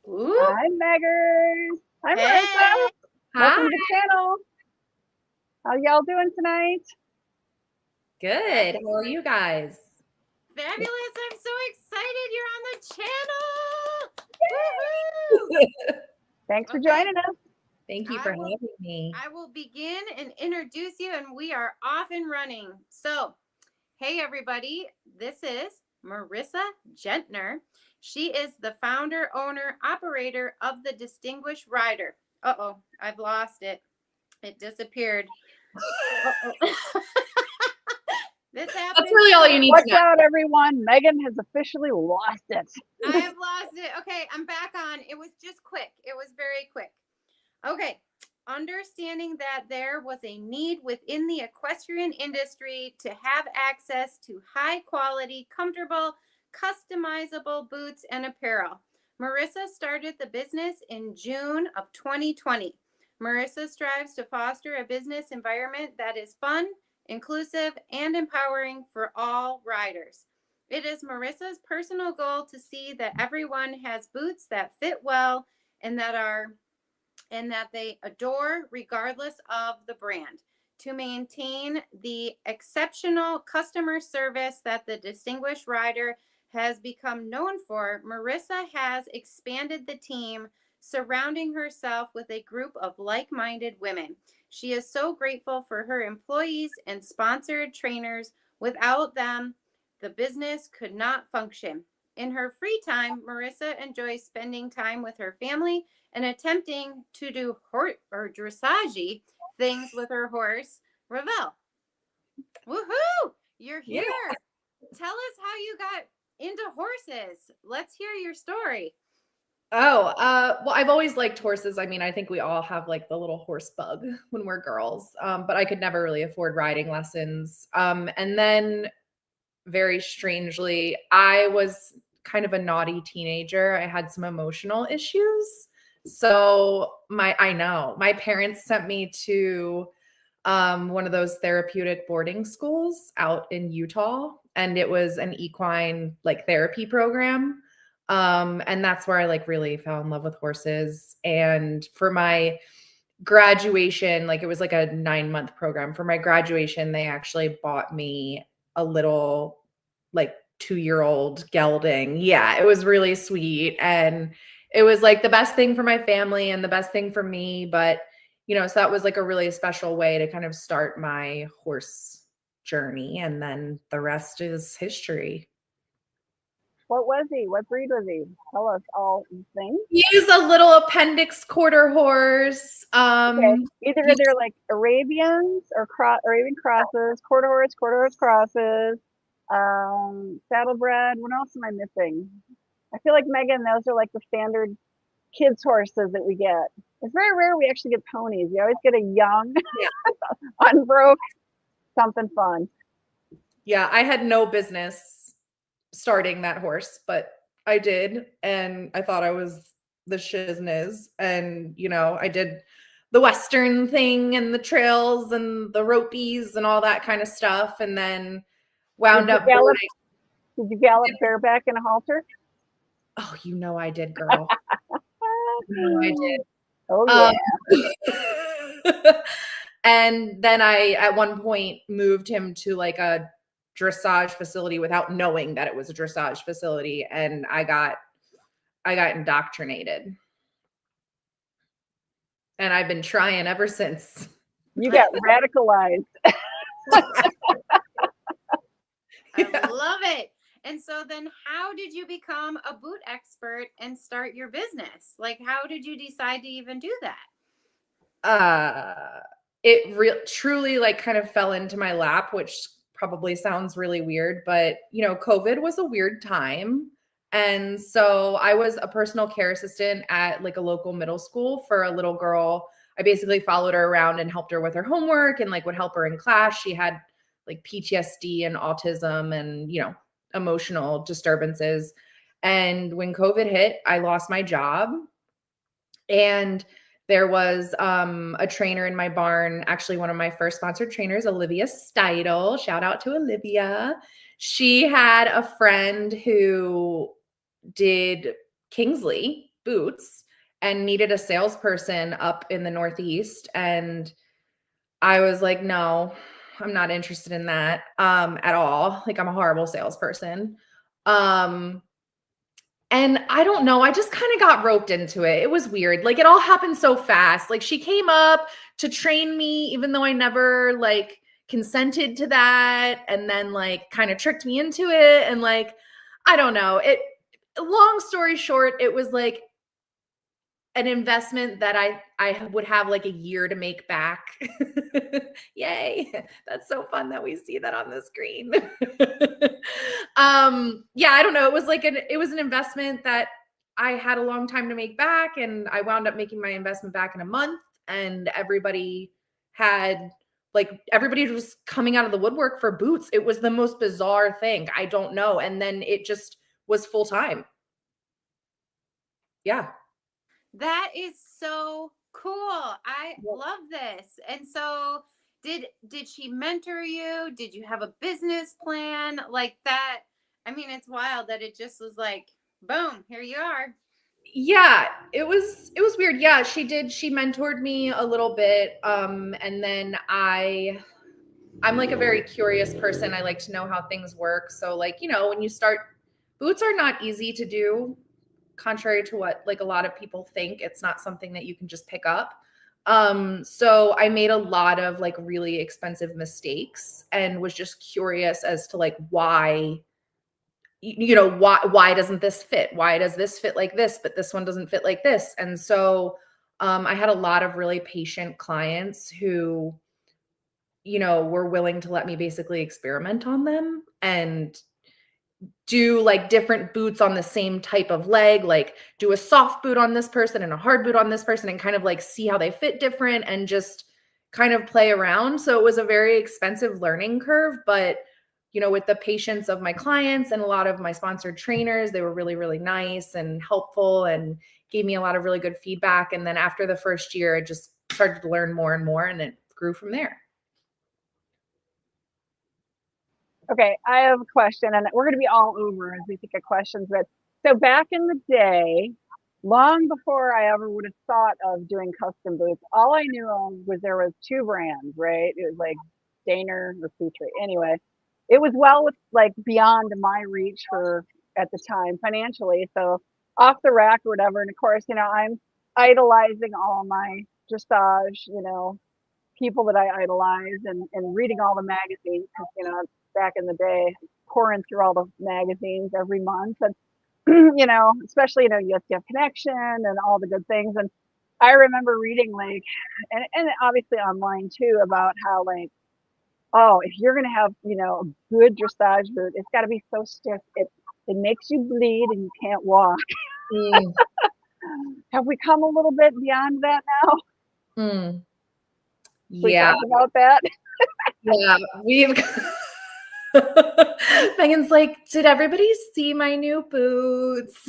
Ooh. Hi, Meggers. Hi, Hey. Marissa. Hi. Welcome to the channel. How y'all doing tonight? Good. How are you guys? Fabulous. I'm so excited you're on the channel. Woohoo! Thanks for joining us. Thank you for having me. I will begin and introduce you, and we are off and running. So, hey, everybody. This is Marissa Gentner. She is the founder, owner, operator of the Distinguished Rider. Uh-oh, I've lost it. It disappeared. This happens. That's really all you need Watch to know. out, everyone. Megan has officially lost it. I have lost it. Okay, I'm back on. It was just quick. It was very quick. Okay, understanding that there was a need within the equestrian industry to have access to high quality, comfortable, customizable boots and apparel. Marissa started the business in June of 2020. Marissa strives to foster a business environment that is fun, inclusive, and empowering for all riders. It is Marissa's personal goal to see that everyone has boots that fit well and that they adore regardless of the brand. To maintain the exceptional customer service that the Distinguished Rider has become known for, Marissa has expanded the team, surrounding herself with a group of like-minded women. She is so grateful for her employees and sponsored trainers. Without them, the business could not function. In her free time, Marissa enjoys spending time with her family and attempting to do dressage-y things with her horse, Ravel. Woohoo! You're here. Yeah. Tell us how you got into horses. Let's hear your story. Oh, well, I've always liked horses. I mean, I think we all have like the little horse bug when we're girls, but I could never really afford riding lessons. And then very strangely, I was kind of a naughty teenager. I had some emotional issues. So my parents sent me to one of those therapeutic boarding schools out in Utah, and it was an equine like therapy program. And that's where I like really fell in love with horses. And for my graduation, like it was like a 9-month program. For my graduation, they actually bought me a little like 2-year-old gelding. Yeah, it was really sweet. And it was like the best thing for my family and the best thing for me. But, you know, so that was like a really special way to kind of start my horse journey. And then the rest is history. What was he? What breed was he? Tell us all things. He's a little appendix quarter horse. Okay. Either they're like Arabians or Arabian crosses, quarter horse crosses, saddlebred. What else am I missing? I feel like, Megan, those are like the standard kids horses that we get. It's very rare we actually get ponies. You always get a young, unbroke, something fun. Yeah, I had no business starting that horse, but I did. And I thought I was the shizness. And, you know, I did the Western thing and the trails and the ropies and all that kind of stuff. And then wound up boarding. Did you gallop bareback in a halter? Oh, you know I did, girl. I did. Oh, yeah. And then I, at one point, moved him to like a dressage facility without knowing that it was a dressage facility. And I got indoctrinated. And I've been trying ever since. You got radicalized. I love it. And so then how did you become a boot expert and start your business? Like, how did you decide to even do that? It truly like kind of fell into my lap, which probably sounds really weird, but you know, COVID was a weird time. And so I was a personal care assistant at like a local middle school for a little girl. I basically followed her around and helped her with her homework and like would help her in class. She had like PTSD and autism and, you know, emotional disturbances. And when COVID hit, I lost my job. And there was a trainer in my barn, actually one of my first sponsored trainers, Olivia Steidel. Shout out to Olivia. She had a friend who did Kingsley boots and needed a salesperson up in the Northeast. And I was like, no, I'm not interested in that at all. Like, I'm a horrible salesperson. And I don't know, I just kind of got roped into it. It was weird. Like, it all happened so fast. Like, she came up to train me, even though I never like consented to that, and then like kind of tricked me into it. And like, I don't know. Long story short, it was like an investment that I would have like a year to make back. Yay. That's so fun that we see that on the screen. Yeah, I don't know. It was an investment that I had a long time to make back, and I wound up making my investment back in a month, and everybody was coming out of the woodwork for boots. It was the most bizarre thing. I don't know. And then it just was full time. Yeah. That is so cool. I love this. And so did she mentor you? Did you have a business plan like that? I mean, it's wild that it just was like, boom, here you are. Yeah, it was weird. Yeah, she did. She mentored me a little bit. And then I'm like a very curious person. I like to know how things work. So like, when you start, boots are not easy to do, contrary to what like a lot of people think. It's not something that you can just pick up. So I made a lot of like really expensive mistakes and was just curious as to like why doesn't this fit? Why does this fit like this, but this one doesn't fit like this? And so I had a lot of really patient clients who were willing to let me basically experiment on them and do like different boots on the same type of leg, like do a soft boot on this person and a hard boot on this person, and kind of like see how they fit different and just kind of play around. So it was a very expensive learning curve, but with the patience of my clients and a lot of my sponsored trainers, they were really, really nice and helpful and gave me a lot of really good feedback. And then after the first year, I just started to learn more and more, and it grew from there. Okay, I have a question, and we're going to be all over as we think of questions. But so back in the day, long before I ever would have thought of doing custom boots, all I knew of was there was two brands, right? It was like Daner or Feature. Anyway, it was well with like beyond my reach for at the time financially. So off the rack or whatever. And of course, I'm idolizing all my dressage, people that I idolize, and reading all the magazines because back in the day, pouring through all the magazines every month, and especially you have to have connection and all the good things. And I remember reading like, and obviously online too, about how like, oh, if you're gonna have a good dressage boot, it's got to be so stiff it makes you bleed and you can't walk. Have we come a little bit beyond that now? Yeah. We talk about that. Yeah, we've Megan's like, did everybody see my new boots?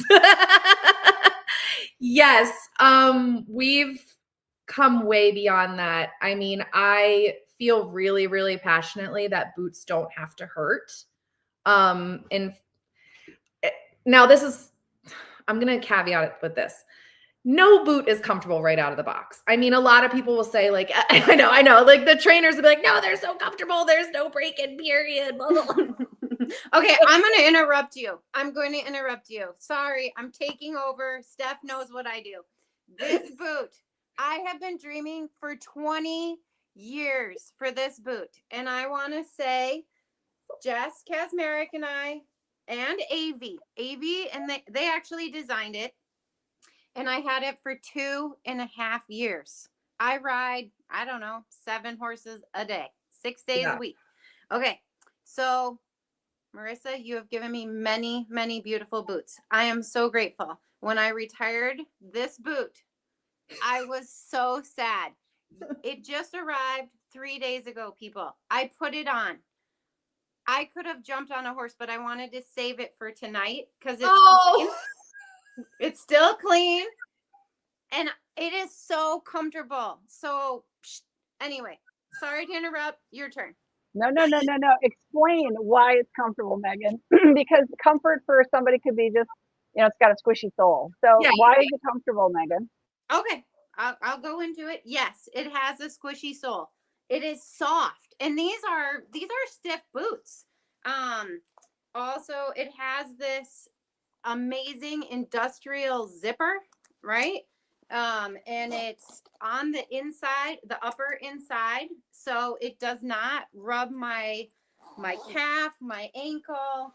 Yes, we've come way beyond that. I mean, I feel really, really passionately that boots don't have to hurt. And now I'm going to caveat it with this. No boot is comfortable right out of the box. I mean, a lot of people will say like, I know, like the trainers will be like, no, they're so comfortable. There's no break-in period. Blah, blah, blah. Okay, I'm going to interrupt you. Sorry, I'm taking over. Steph knows what I do. This boot, I have been dreaming for 20 years for this boot. And I want to say Jess Kazmarek and I and AV, and they actually designed it. And I had it for 2.5 years. I ride, I don't know, 7 horses a day, 6 days a week. Okay. So Marissa, you have given me many, many beautiful boots. I am so grateful. When I retired this boot, I was so sad. It just arrived 3 days ago, people. I put it on. I could have jumped on a horse, but I wanted to save it for tonight because it's clean. It's still clean. And it is so comfortable. So anyway, sorry to interrupt. Your turn. No. Explain why it's comfortable, Megan. Because comfort for somebody could be just you know, it's got a squishy sole. So Yeah, why is it comfortable, Megan? Okay, I'll go into it. Yes, it has a squishy sole. It is soft, and these are stiff boots. Also, it has this amazing industrial zipper, right? And it's on the inside, the upper inside, so it does not rub my calf, my ankle.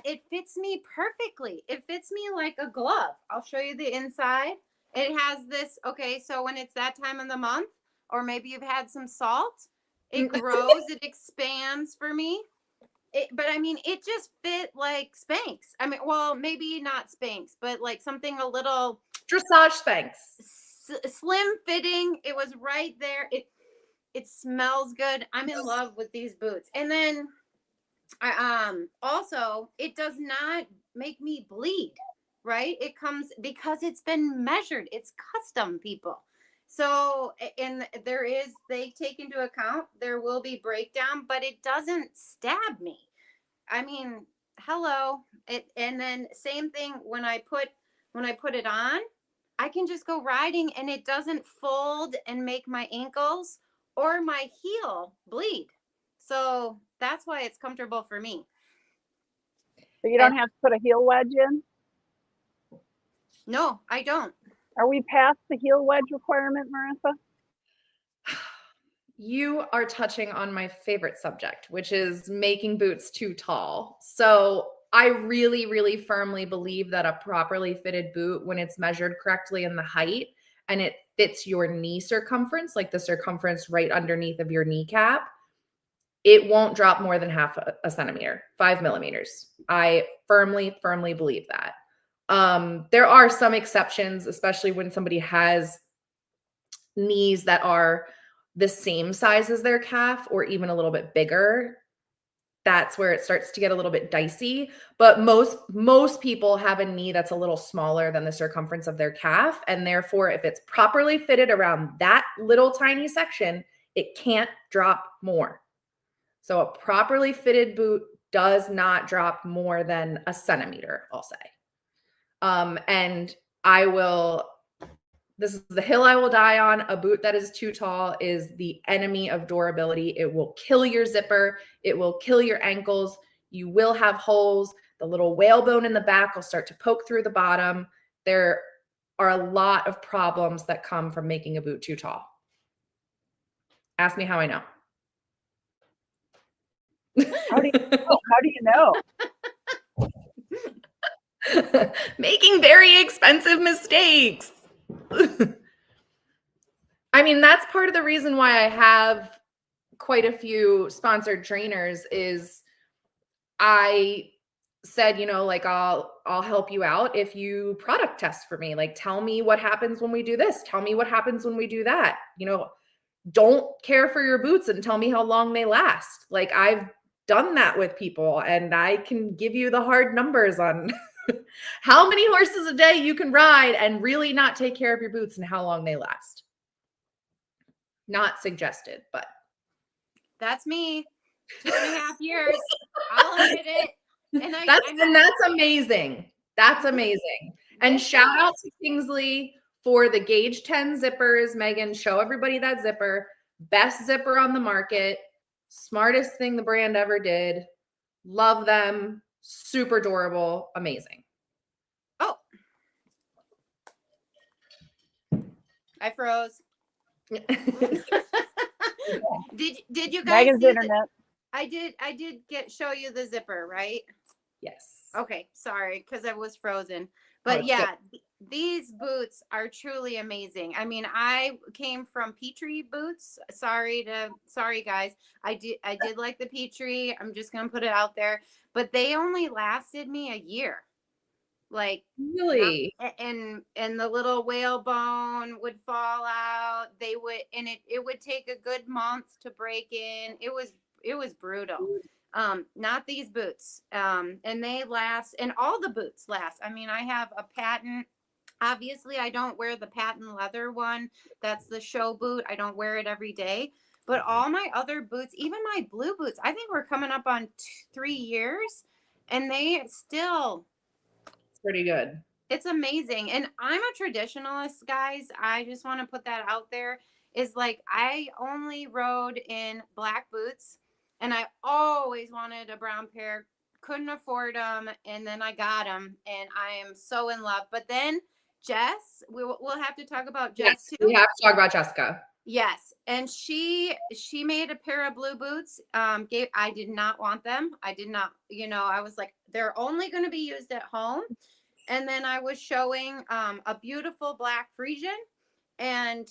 It fits me perfectly. It fits me like a glove. I'll show you the inside. It has this, okay, so when it's that time of the month, or maybe you've had some salt, it grows, it expands for me. But I mean, it just fit like Spanx. I mean, well, maybe not Spanx, but like something a little Dressage Spanx. Slim fitting. It was right there. It smells good. I'm in love with these boots. And then I also, it does not make me bleed, right? It comes because it's been measured. It's custom, people. So, and they take into account there will be breakdown, but it doesn't stab me. I mean, hello. And then same thing when I put it on, I can just go riding and it doesn't fold and make my ankles or my heel bleed. So that's why it's comfortable for me. So you don't have to put a heel wedge in? No, I don't. Are we past the heel wedge requirement, Marissa? You are touching on my favorite subject, which is making boots too tall. So I really, really firmly believe that a properly fitted boot, when it's measured correctly in the height and it fits your knee circumference, like the circumference right underneath of your kneecap, it won't drop more than half a centimeter, 5 millimeters. I firmly, firmly believe that. There are some exceptions, especially when somebody has knees that are the same size as their calf or even a little bit bigger. That's where it starts to get a little bit dicey. But most people have a knee that's a little smaller than the circumference of their calf. And therefore, if it's properly fitted around that little tiny section, it can't drop more. So a properly fitted boot does not drop more than a centimeter, I'll say. And this is the hill I will die on. A boot that is too tall is the enemy of durability. It will kill your zipper. It will kill your ankles. You will have holes. The little whalebone in the back will start to poke through the bottom. There are a lot of problems that come from making a boot too tall. Ask me how I know. How do you know? Making very expensive mistakes. I mean, that's part of the reason why I have quite a few sponsored trainers is I said, you know, like I'll help you out if you product test for me. Like, tell me what happens when we do this. Tell me what happens when we do that. You know, don't care for your boots and tell me how long they last. Like, I've done that with people and I can give you the hard numbers on how many horses a day you can ride and really not take care of your boots and how long they last. Not suggested, but That's me. 2.5 years. I'll admit it. And that's amazing. That's amazing. And shout out to Kingsley for the Gauge 10 zippers. Megan, show everybody that zipper. Best zipper on the market. Smartest thing the brand ever did. Love them. Super durable. Amazing. Oh. I froze. Did you guys Megan's see internet? I did show you the zipper, right? Yes. Okay, sorry, because I was frozen. But yeah, these boots are truly amazing. I mean, I came from Petrie boots. Sorry guys. I did like the Petrie. I'm just gonna put it out there. But they only lasted me a year. Like, really? And the little whalebone would fall out. They would, and it would take a good month to break in. It was brutal. Not these boots. And they last, and all the boots last. I mean, I have a patent. Obviously, I don't wear the patent leather one. That's the show boot. I don't wear it every day. But all my other boots, even my blue boots, I think we're coming up on 3 years, and they still pretty good. It's amazing. And I'm a traditionalist, guys. I just want to put that out there. Is like I only rode in black boots and I always wanted a brown pair, couldn't afford them, and then I got them and I am so in love. But then Jess, we'll have to talk about Jess Yes, too. we have to talk about Jessica. Yes, and she made a pair of blue boots. I did not want them. I did not, I was like, they're only going to be used at home. And then I was showing a beautiful black Frisian, and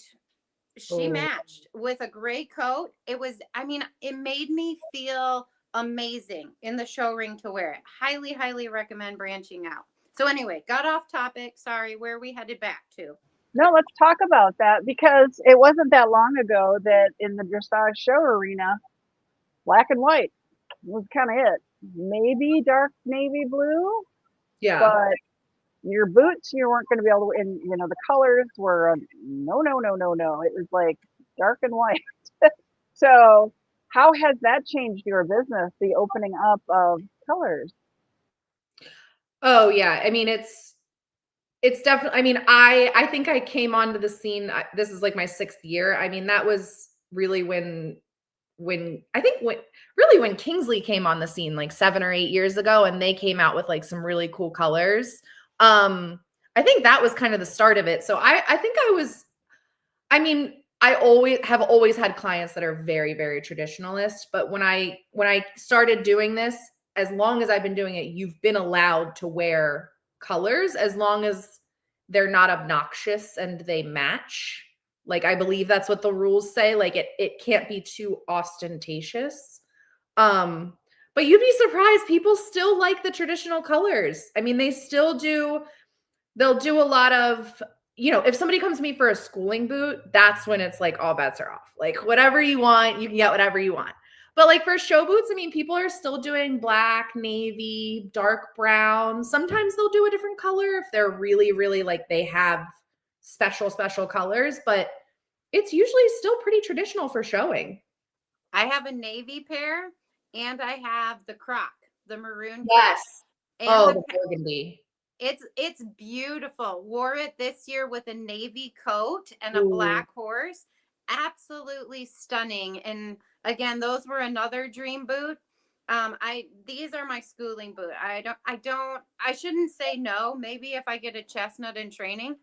she matched with a gray coat. It made me feel amazing in the show ring to wear it. Highly, highly recommend branching out. So anyway, got off topic. Sorry, where we headed back to. No, let's talk about that because it wasn't that long ago that in the dressage show arena, black and white was kind of it. Maybe dark navy blue, Yeah. but your boots, you weren't going to be able to, and the colors were no. It was like dark and white. So how has that changed your business, the opening up of colors? Oh yeah. I mean, it's definitely, I mean, I think I came onto the scene. This is like my 6th year. I mean, that was really when Kingsley came on the scene like 7 or 8 years ago, and they came out with like some really cool colors. I think that was kind of the start of it. So I think I always had clients that are very, very traditionalist, but when I started doing this, as long as I've been doing it, you've been allowed to wear colors as long as they're not obnoxious and they match. Like, I believe that's what the rules say. Like it can't be too ostentatious. But you'd be surprised. People still like the traditional colors. I mean, they still do. They'll do a lot of, if somebody comes to me for a schooling boot, that's when it's like all bets are off. Like whatever you want, you can get whatever you want. But like for show boots, I mean, people are still doing black, navy, dark brown. Sometimes they'll do a different color if they're really, really like they have special colors, but it's usually still pretty traditional for showing. I have a navy pair and I have the croc, the maroon Yes. croc. And the burgundy. It's beautiful. Wore it this year with a navy coat and a black horse. Absolutely stunning. And again, those were another dream boot. These are my schooling boot. I shouldn't say no. Maybe if I get a chestnut in training.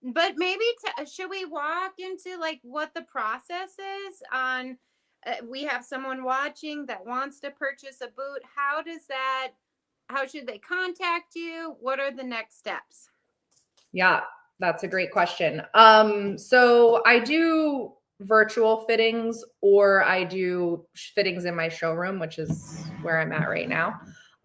But maybe should we walk into like what the process is on? We have someone watching that wants to purchase a boot. How should they contact you? What are the next steps? Yeah, that's a great question. So I do virtual fittings, or I do fittings in my showroom, which is where I'm at right now.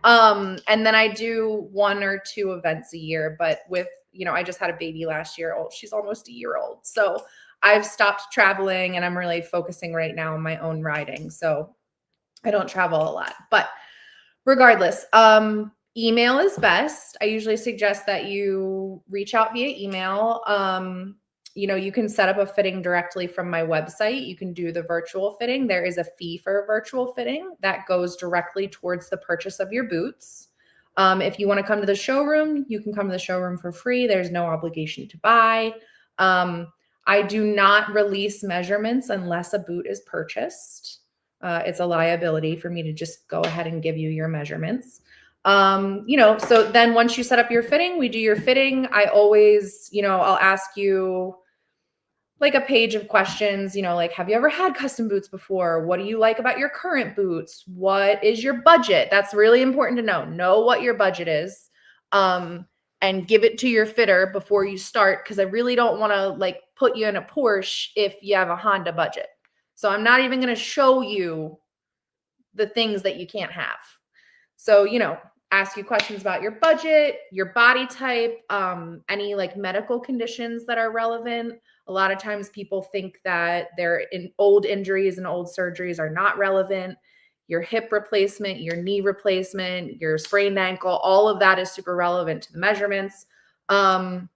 And then I do 1 or 2 events a year, but with, I just had a baby last year. She's almost a year old. So I've stopped traveling and I'm really focusing right now on my own riding. So I don't travel a lot, but regardless, email is best. I usually suggest that you reach out via email. You can set up a fitting directly from my website. You can do the virtual fitting. There is a fee for a virtual fitting that goes directly towards the purchase of your boots. If you want to come to the showroom, you can come to the showroom for free. There's no obligation to buy. I do not release measurements unless a boot is purchased. It's a liability for me to just go ahead and give you your measurements. So then once you set up your fitting, we do your fitting. I always, I'll ask you like a page of questions, like, have you ever had custom boots before? What do you like about your current boots? What is your budget? That's really important to know. Know what your budget is, and give it to your fitter before you start. Cause I really don't want to like put you in a Porsche if you have a Honda budget. So I'm not even going to show you the things that you can't have. So, ask you questions about your budget, your body type, any like medical conditions that are relevant. A lot of times people think that their old injuries and old surgeries are not relevant. Your hip replacement, your knee replacement, your sprained ankle, all of that is super relevant to the measurements. Then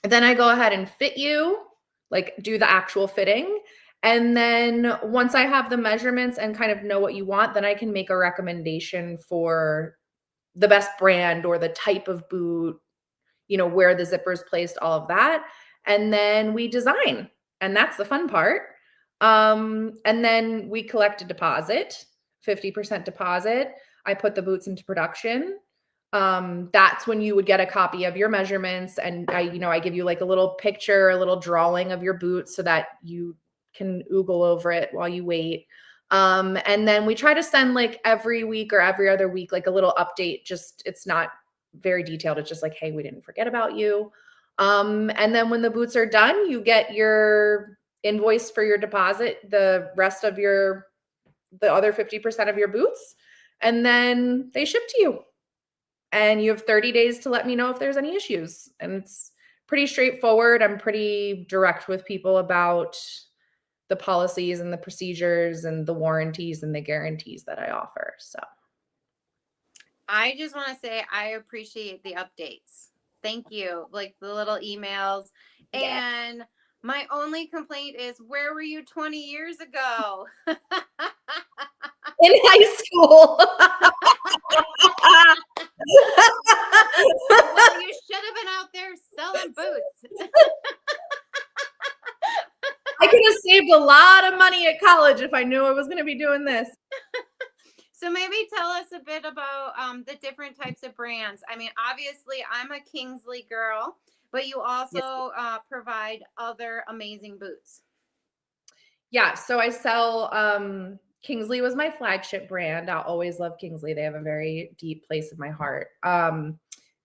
I go ahead and fit you, like do the actual fitting. And then once I have the measurements and kind of know what you want, then I can make a recommendation for the best brand or the type of boot, where the zipper is placed, all of that. And then we design, and that's the fun part. And then we collect a deposit, 50% deposit. I put the boots into production. That's when you would get a copy of your measurements, and I give you like a little picture, a little drawing of your boots so that you can oogle over it while you wait. And then we try to send like every week or every other week, like a little update. Just, it's not very detailed. It's just like, hey, we didn't forget about you. And then when the boots are done, you get your invoice for your deposit, the rest of the other 50% of your boots, and then they ship to you. And you have 30 days to let me know if there's any issues. And it's pretty straightforward. I'm pretty direct with people about the policies and the procedures and the warranties and the guarantees that I offer. So I just want to say I appreciate the updates. Thank you. Like the little emails. Yeah. And my only complaint is, where were you 20 years ago? In high school. Well, you should have been out there selling boots. I could have saved a lot of money at college if I knew I was going to be doing this. So maybe tell us a bit about the different types of brands. I mean, obviously, I'm a Kingsley girl, but you also provide other amazing boots. Yeah, so I sell Kingsley was my flagship brand. I'll always love Kingsley. They have a very deep place in my heart. And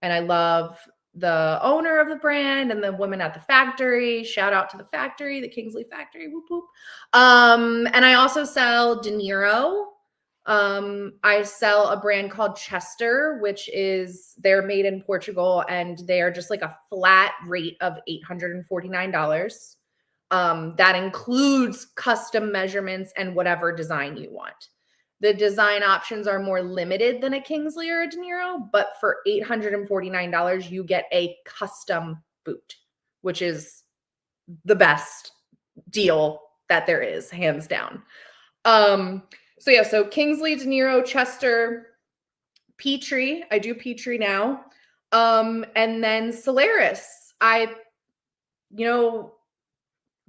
I love the owner of the brand and the women at the factory. Shout out to the factory, the Kingsley factory. Whoop, whoop. And I also sell De Niro. I sell a brand called Chester, which they're made in Portugal, and they are just like a flat rate of $849. That includes custom measurements and whatever design you want. The design options are more limited than a Kingsley or a De Niro, but for $849, you get a custom boot, which is the best deal that there is, hands down. So Kingsley, De Niro, Chester, Petrie. I do Petrie now. And then Solaris. I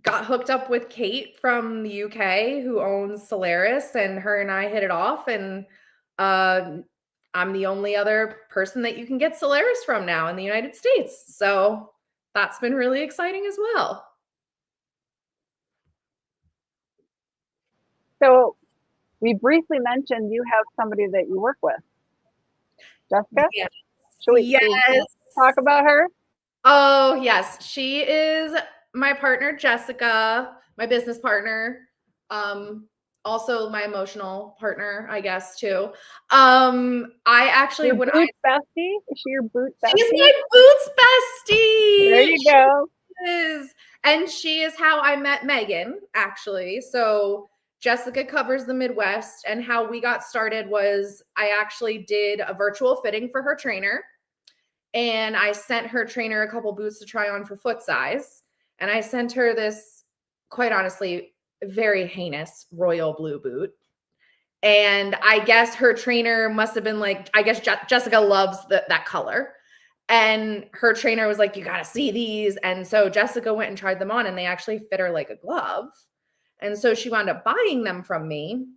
got hooked up with Kate from the UK, who owns Solaris, and her and I hit it off. And I'm the only other person that you can get Solaris from now in the United States. So that's been really exciting as well. So we briefly mentioned you have somebody that you work with, Jessica. Yes. Should we talk about her? Oh, yes. She is my partner, Jessica, my business partner. Also my emotional partner, I guess, too. I actually, your boots bestie? Is she your boot bestie? She's my boots bestie. There you go. And she is how I met Megan, actually. So Jessica covers the Midwest, and how we got started was I actually did a virtual fitting for her trainer, and I sent her trainer a couple boots to try on for foot size. And I sent her this, quite honestly, very heinous royal blue boot. And I guess her trainer must have been like, I guess Jessica loves that color. And her trainer was like, you got to see these. And so Jessica went and tried them on, and they actually fit her like a glove. And so she wound up buying them from me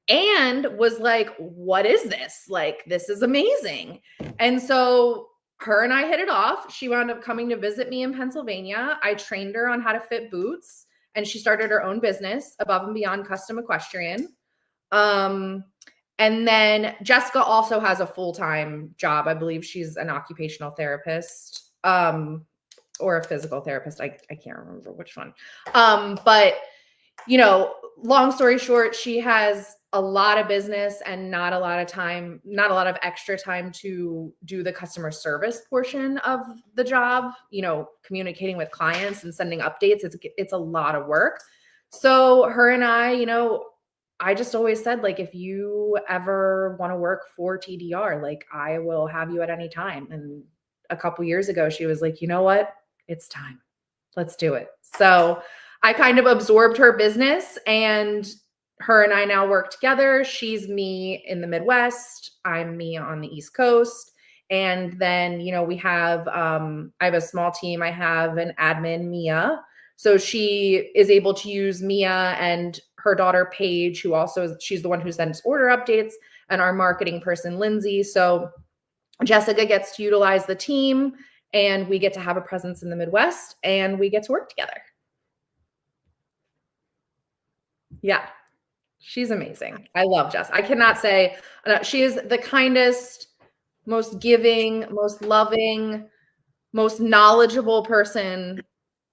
and was like, what is this? Like, this is amazing. And so her and I hit it off. She wound up coming to visit me in Pennsylvania. I trained her on how to fit boots, and she started her own business, Above and Beyond Custom Equestrian. And then Jessica also has a full-time job. I believe she's an occupational therapist, or a physical therapist. I can't remember which one. But long story short, she has a lot of business and not a lot of extra time to do the customer service portion of the job, communicating with clients and sending updates. It's a lot of work. So her and I just always said, like, if you ever want to work for TDR, like, I will have you at any time. And a couple years ago, she was like, you know what? It's time. Let's do it. So I kind of absorbed her business, and her and I now work together. She's me in the Midwest. I'm me on the East Coast. And then, you know, we have, I have a small team. I have an admin, Mia. So she is able to use Mia and her daughter, Paige, who also is, she's the one who sends order updates, and our marketing person, Lindsay. So Jessica gets to utilize the team, and we get to have a presence in the Midwest, and we get to work together. Yeah. She's amazing. I love Jess. I cannot say, she is the kindest, most giving, most loving, most knowledgeable person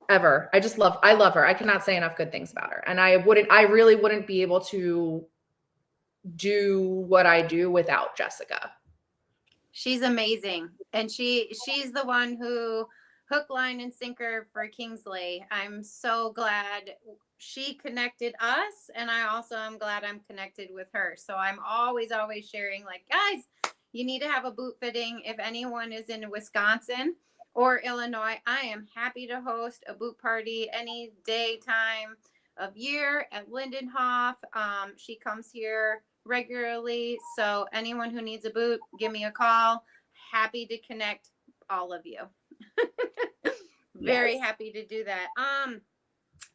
ever. I love her. I cannot say enough good things about her. And I really wouldn't be able to do what I do without Jessica. She's amazing. And she's the one who hook, line, and sinker for Kingsley. I'm so glad she connected us, and I also am glad I'm connected with her. So I'm always sharing, like, guys, you need to have a boot fitting. If anyone is in Wisconsin or Illinois, I am happy to host a boot party any day, time of year at Lindenhof. She comes here regularly. So anyone who needs a boot, give me a call. Happy to connect all of you. Very happy to do that.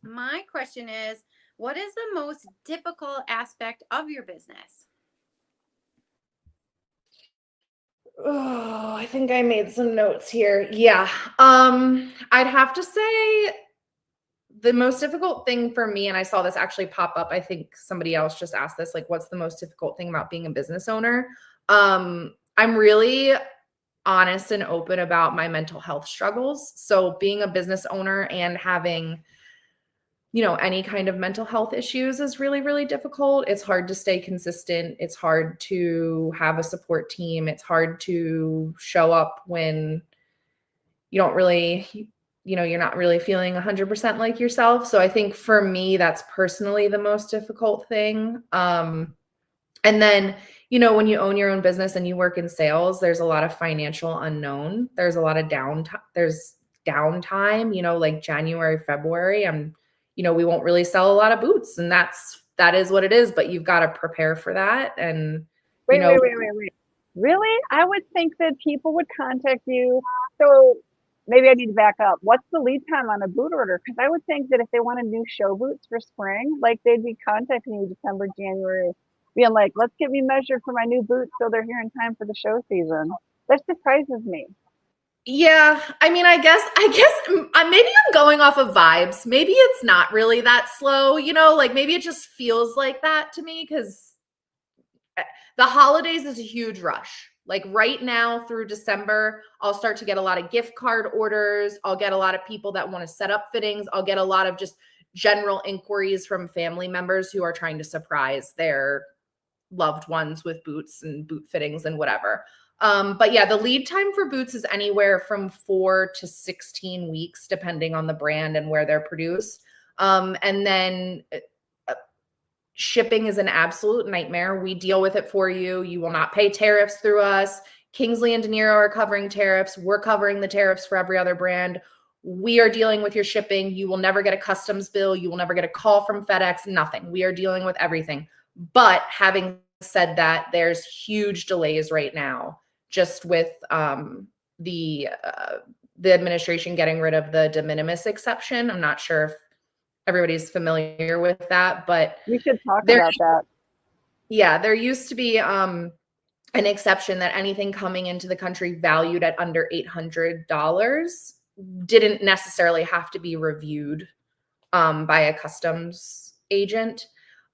My question is, what is the most difficult aspect of your business? Oh, I think I made some notes here. Yeah. I'd have to say the most difficult thing for me, and I saw this actually pop up, I think somebody else just asked this, like, what's the most difficult thing about being a business owner? I'm really honest and open about my mental health struggles. So being a business owner and having, you know, any kind of mental health issues is really, really difficult. It's hard to stay consistent. It's hard to have a support team. It's hard to show up when you don't really, you know, you're not really feeling 100% like yourself. So I think for me, that's personally the most difficult thing. And then, you know, when you own your own business and you work in sales, there's a lot of financial unknown. There's a lot of downtime, you know, like January, February, you know, we won't really sell a lot of boots, and that is what it is, but you've got to prepare for that. And wait. Really? I would think that people would contact you. So maybe I need to back up. What's the lead time on a boot order? Because I would think that if they wanted new show boots for spring, like they'd be contacting you December, January, being like, let's get me measured for my new boots so they're here in time for the show season. That surprises me. Yeah, I mean, I guess maybe I'm going off of vibes. Maybe it's not really that slow, you know, like maybe it just feels like that to me, because the holidays is a huge rush. Like right now through December, I'll start to get a lot of gift card orders. I'll get a lot of people that want to set up fittings. I'll get a lot of just general inquiries from family members who are trying to surprise their loved ones with boots and boot fittings and whatever. But yeah, the lead time for boots is anywhere from 4 to 16 weeks, depending on the brand and where they're produced. And then shipping is an absolute nightmare. We deal with it for you. You will not pay tariffs through us. Kingsley and De Niro are covering tariffs. We're covering the tariffs for every other brand. We are dealing with your shipping. You will never get a customs bill. You will never get a call from FedEx, nothing. We are dealing with everything. But having said that, there's huge delays right now, just with the administration getting rid of the de minimis exception. I'm not sure if everybody's familiar with that, but we should talk about that. Yeah, there used to be an exception that anything coming into the country valued at under $800 didn't necessarily have to be reviewed by a customs agent.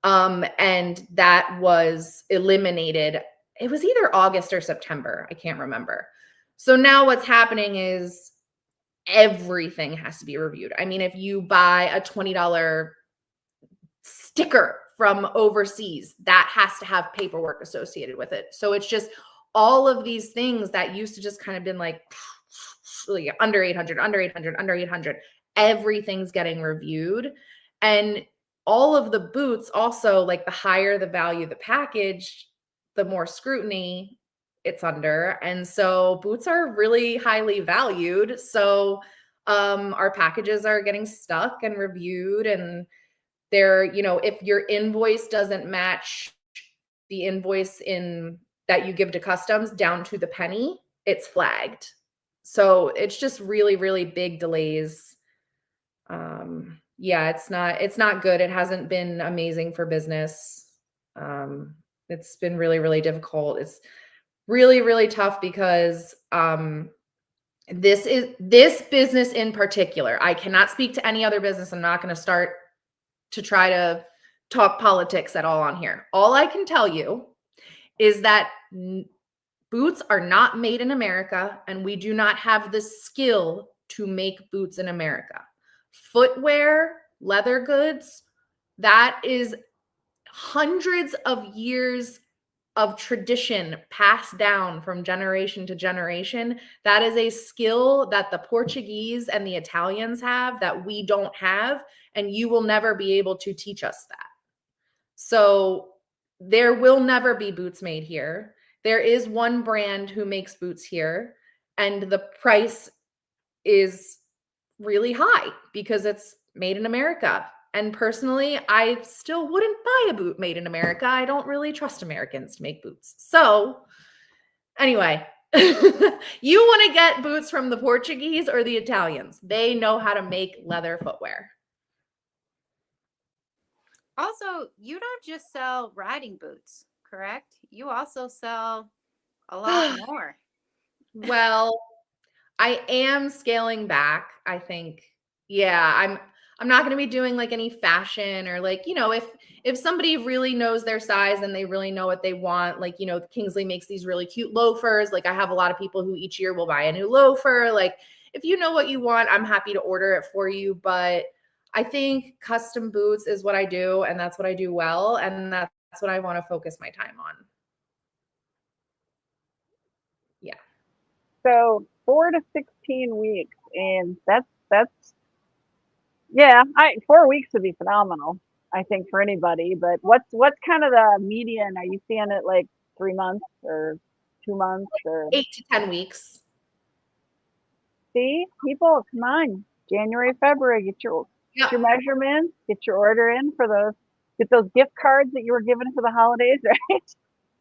And that was eliminated. It was either August or September. I can't remember. So now what's happening is everything has to be reviewed. I mean, if you buy a $20 sticker from overseas, that has to have paperwork associated with it. So it's just all of these things that used to just kind of been like under 800, under 800, under 800. Everything's getting reviewed. And all of the boots also, like the higher the value the package, the more scrutiny it's under. And so boots are really highly valued. So Our packages are getting stuck and reviewed, and they're, if your invoice doesn't match the invoice that you give to customs down to the penny, it's flagged. So it's just really, really big delays. Yeah, it's not good. It hasn't been amazing for business. It's been really, really difficult. It's really, really tough because this business in particular, I cannot speak to any other business. I'm not going to start to try to talk politics at all on here. All I can tell you is that boots are not made in America, and we do not have the skill to make boots in America. Footwear, leather goods, that is hundreds of years of tradition passed down from generation to generation. That is a skill that the Portuguese and the Italians have that we don't have, and you will never be able to teach us that. So there will never be boots made here. There is one brand who makes boots here, and the price is really high because it's made in America. And personally, I still wouldn't buy a boot made in America. I don't really trust Americans to make boots. So anyway, you want to get boots from the Portuguese or the Italians. They know how to make leather footwear. Also, you don't just sell riding boots, correct? You also sell a lot more. Well, I am scaling back, I think. Yeah, I'm not going to be doing like any fashion or like, if somebody really knows their size and they really know what they want, like, Kingsley makes these really cute loafers. Like I have a lot of people who each year will buy a new loafer. Like if you know what you want, I'm happy to order it for you. But I think custom boots is what I do, and that's what I do well. And that's what I want to focus my time on. Yeah. So 4 to 16 weeks, and that's yeah, 4 weeks would be phenomenal, I think, for anybody. But what's kind of the median? Are you seeing it like 3 months or 2 months or 8 to 10 weeks? See, people, come on, January, February, get your measurements, get your order in for get those gift cards that you were given for the holidays, right?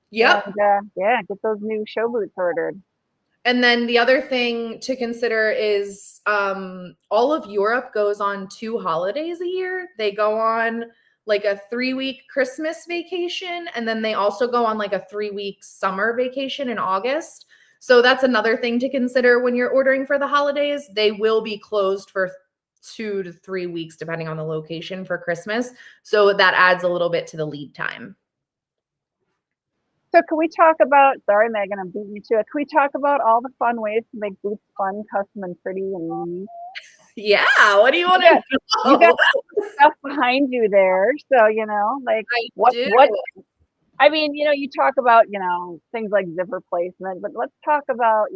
Yep. And, yeah, get those new show boots ordered. And then the other thing to consider is all of Europe goes on 2 holidays a year. They go on like a 3-week Christmas vacation, and then they also go on like a 3-week summer vacation in August. So that's another thing to consider when you're ordering for the holidays. They will be closed for 2 to 3 weeks, depending on the location, for Christmas. So that adds a little bit to the lead time. So can we talk about, sorry, Megan, I'm beating you to it. Can we talk about all the fun ways to make boots fun, custom, and pretty and unique? Yeah. What do you want to know? You got stuff behind you there. So, like what, I mean, you talk about, things like zipper placement, but let's talk about,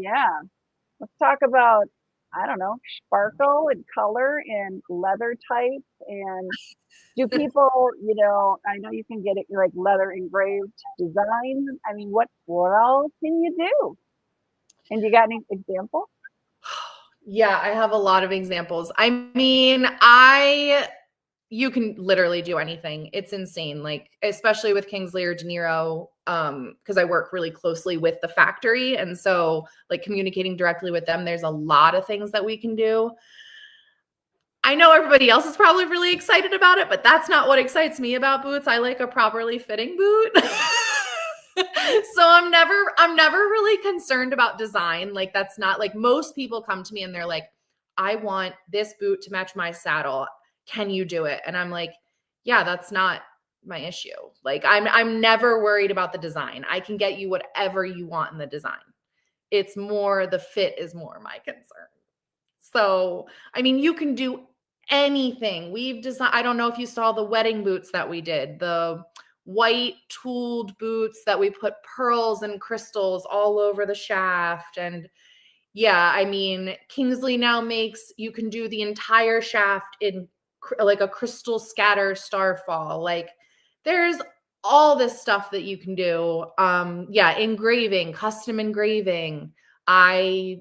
I don't know, sparkle and color and leather types. And do people, I know you can get it like leather engraved designs. I mean, what else can you do? And you got any examples? Yeah, I have a lot of examples. I mean, you can literally do anything. It's insane. Like, especially with Kingsley or De Niro, because I work really closely with the factory. And so like communicating directly with them, there's a lot of things that we can do. I know everybody else is probably really excited about it, but that's not what excites me about boots. I like a properly fitting boot. So I'm never really concerned about design. Like that's not like, most people come to me and they're like, I want this boot to match my saddle. Can you do it? And I'm like, yeah, that's not my issue. Like I'm never worried about the design. I can get you whatever you want in the design. It's more, the fit is more my concern. So, I mean, you can do anything. We've designed, I don't know if you saw the wedding boots that we did, the white tooled boots that we put pearls and crystals all over the shaft. And yeah, I mean, Kingsley now makes, you can do the entire shaft in like a crystal scatter starfall. Like there's all this stuff that you can do. Yeah, engraving, custom engraving. I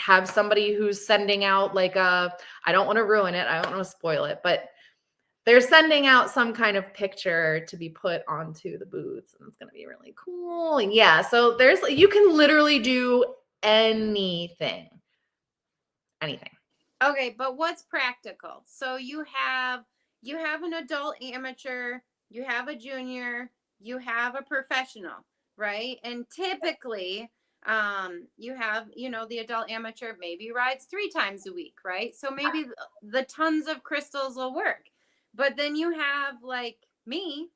have somebody who's sending out like I don't want to ruin it. I don't want to spoil it, but they're sending out some kind of picture to be put onto the boots, and it's going to be really cool. And yeah, so you can literally do anything. Okay, but what's practical? So you have an adult amateur, you have a junior, you have a professional, right? And typically, you have, the adult amateur maybe rides 3 times a week, right? So maybe the tons of crystals will work. But then you have like me.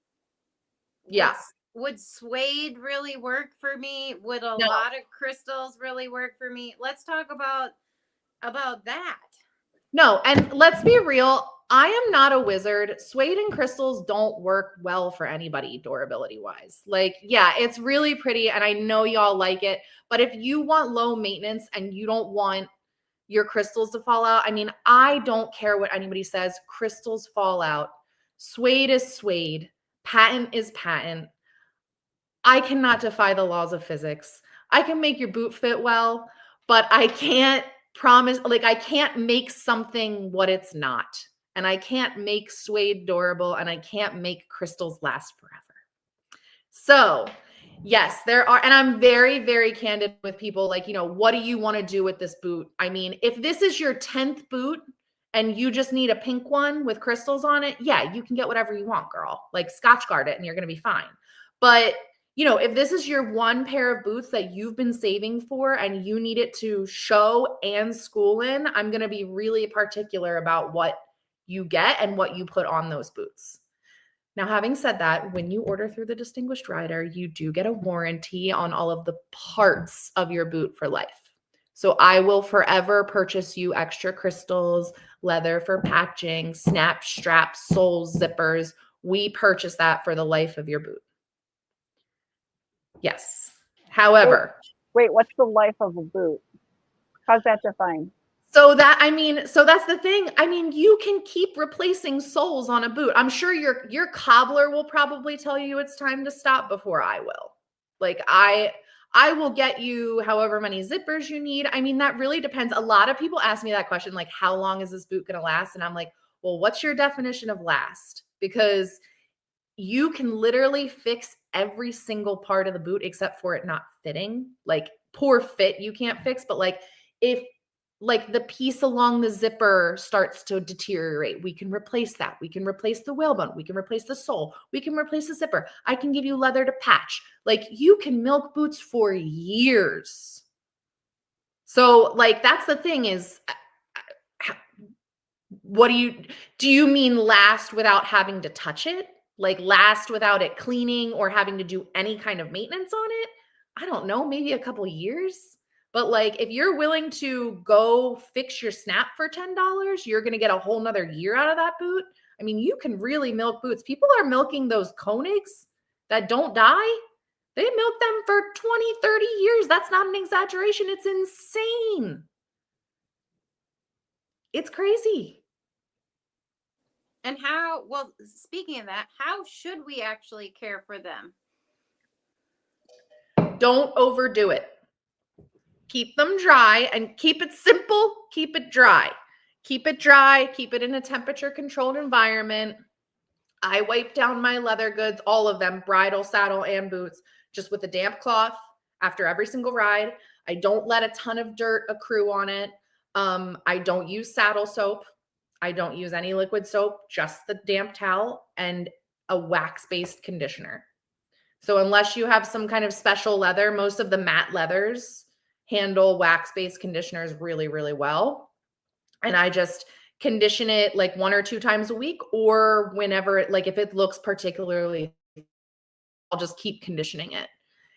Yeah. Would suede really work for me? Would a No. lot of crystals really work for me? Let's talk about that. No, and let's be real. I am not a wizard. Suede and crystals don't work well for anybody durability wise. Like, yeah, it's really pretty and I know y'all like it, but if you want low maintenance and you don't want your crystals to fall out, I mean, I don't care what anybody says. Crystals fall out. Suede is suede. Patent is patent. I cannot defy the laws of physics. I can make your boot fit well, but I can't promise, like I can't make something what it's not. And I can't make suede durable and I can't make crystals last forever. So yes, there are, and I'm very, very candid with people like, what do you want to do with this boot? I mean, if this is your 10th boot and you just need a pink one with crystals on it, yeah, you can get whatever you want, girl. Like Scotch guard it and you're going to be fine. But if this is your one pair of boots that you've been saving for and you need it to show and school in, I'm going to be really particular about what you get and what you put on those boots. Now, having said that, when you order through the Distinguished Rider, you do get a warranty on all of the parts of your boot for life. So I will forever purchase you extra crystals, leather for patching, snap straps, soles, zippers. We purchase that for the life of your boot. Yes. However. Wait, what's the life of a boot? How's that defined? So that's the thing. I mean, you can keep replacing soles on a boot. I'm sure your cobbler will probably tell you it's time to stop before I will. Like I will get you however many zippers you need. I mean, that really depends. A lot of people ask me that question, like, how long is this boot going to last? And I'm like, well, what's your definition of last? Because you can literally fix every single part of the boot except for it not fitting. Like poor fit you can't fix, but like if like the piece along the zipper starts to deteriorate, we can replace that. We can replace the whalebone. We can replace the sole. We can replace the zipper. I can give you leather to patch. Like you can milk boots for years. So like, that's the thing is, what do you mean last without having to touch it? Like last without it cleaning or having to do any kind of maintenance on it? I don't know, maybe a couple years. But like, if you're willing to go fix your snap for $10, you're going to get a whole nother year out of that boot. I mean, you can really milk boots. People are milking those Koenigs that don't die. They milk them for 20, 30 years. That's not an exaggeration. It's insane. It's crazy. And speaking of that, how should we actually care for them? Don't overdo it. Keep them dry and keep it simple. Keep it dry. Keep it dry. Keep it in a temperature controlled environment. I wipe down my leather goods, all of them, bridle, saddle, and boots, just with a damp cloth after every single ride. I don't let a ton of dirt accrue on it. I don't use saddle soap. I don't use any liquid soap, just the damp towel and a wax-based conditioner. So unless you have some kind of special leather, most of the matte leathers handle wax-based conditioners really, really well. And I just condition it like 1 or 2 times a week, or whenever like if it looks particularly, I'll just keep conditioning it.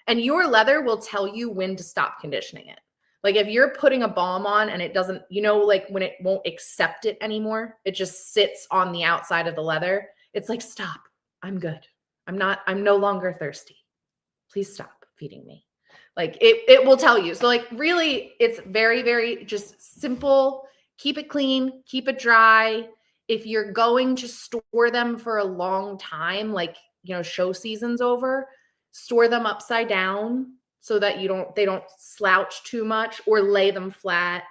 And your leather will tell you when to stop conditioning it. Like if you're putting a balm on and it doesn't, like when it won't accept it anymore, it just sits on the outside of the leather. It's like, stop, I'm good. I'm no longer thirsty. Please stop feeding me. Like it will tell you. So like really it's very, very just simple. Keep it clean, keep it dry. If you're going to store them for a long time, like, show season's over, store them upside down. so that they don't slouch too much or lay them flat.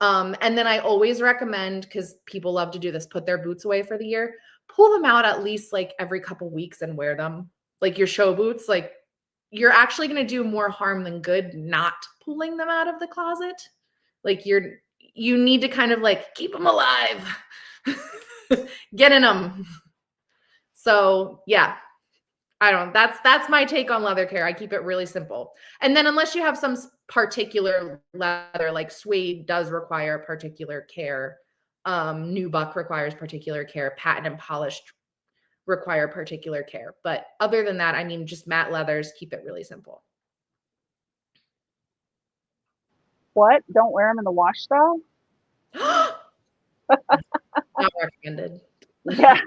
And then I always recommend, because people love to do this, put their boots away for the year, pull them out at least like every couple weeks and wear them. Like your show boots, like you're actually going to do more harm than good not pulling them out of the closet. Like you need to kind of like keep them alive, get in them. So yeah, that's my take on leather care. I keep it really simple. And then unless you have some particular leather, like suede does require particular care. Nubuck requires particular care. Patent and polished require particular care. But other than that, I mean, just matte leathers, keep it really simple. What? Don't wear them in the wash stall? Not recommended. Yeah,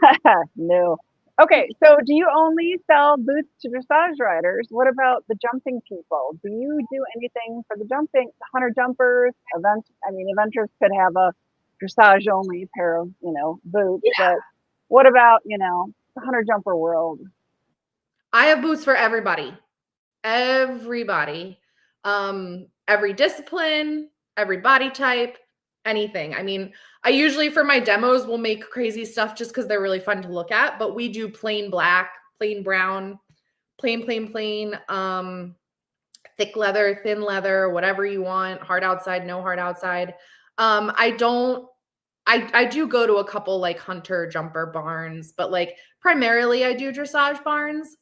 no. Okay, so do you only sell boots to dressage riders? What about the jumping people? Do you do anything for the hunter jumpers, events? I mean, eventers could have a dressage only pair of, boots, but what about, the hunter jumper world? I have boots for everybody. Everybody. Every discipline, every body type, anything. I mean, I usually for my demos will make crazy stuff just because they're really fun to look at, but we do plain black, plain brown, plain, thick leather, thin leather, whatever you want, hard outside, no hard outside. I do go to a couple like hunter jumper barns, but like primarily I do dressage barns.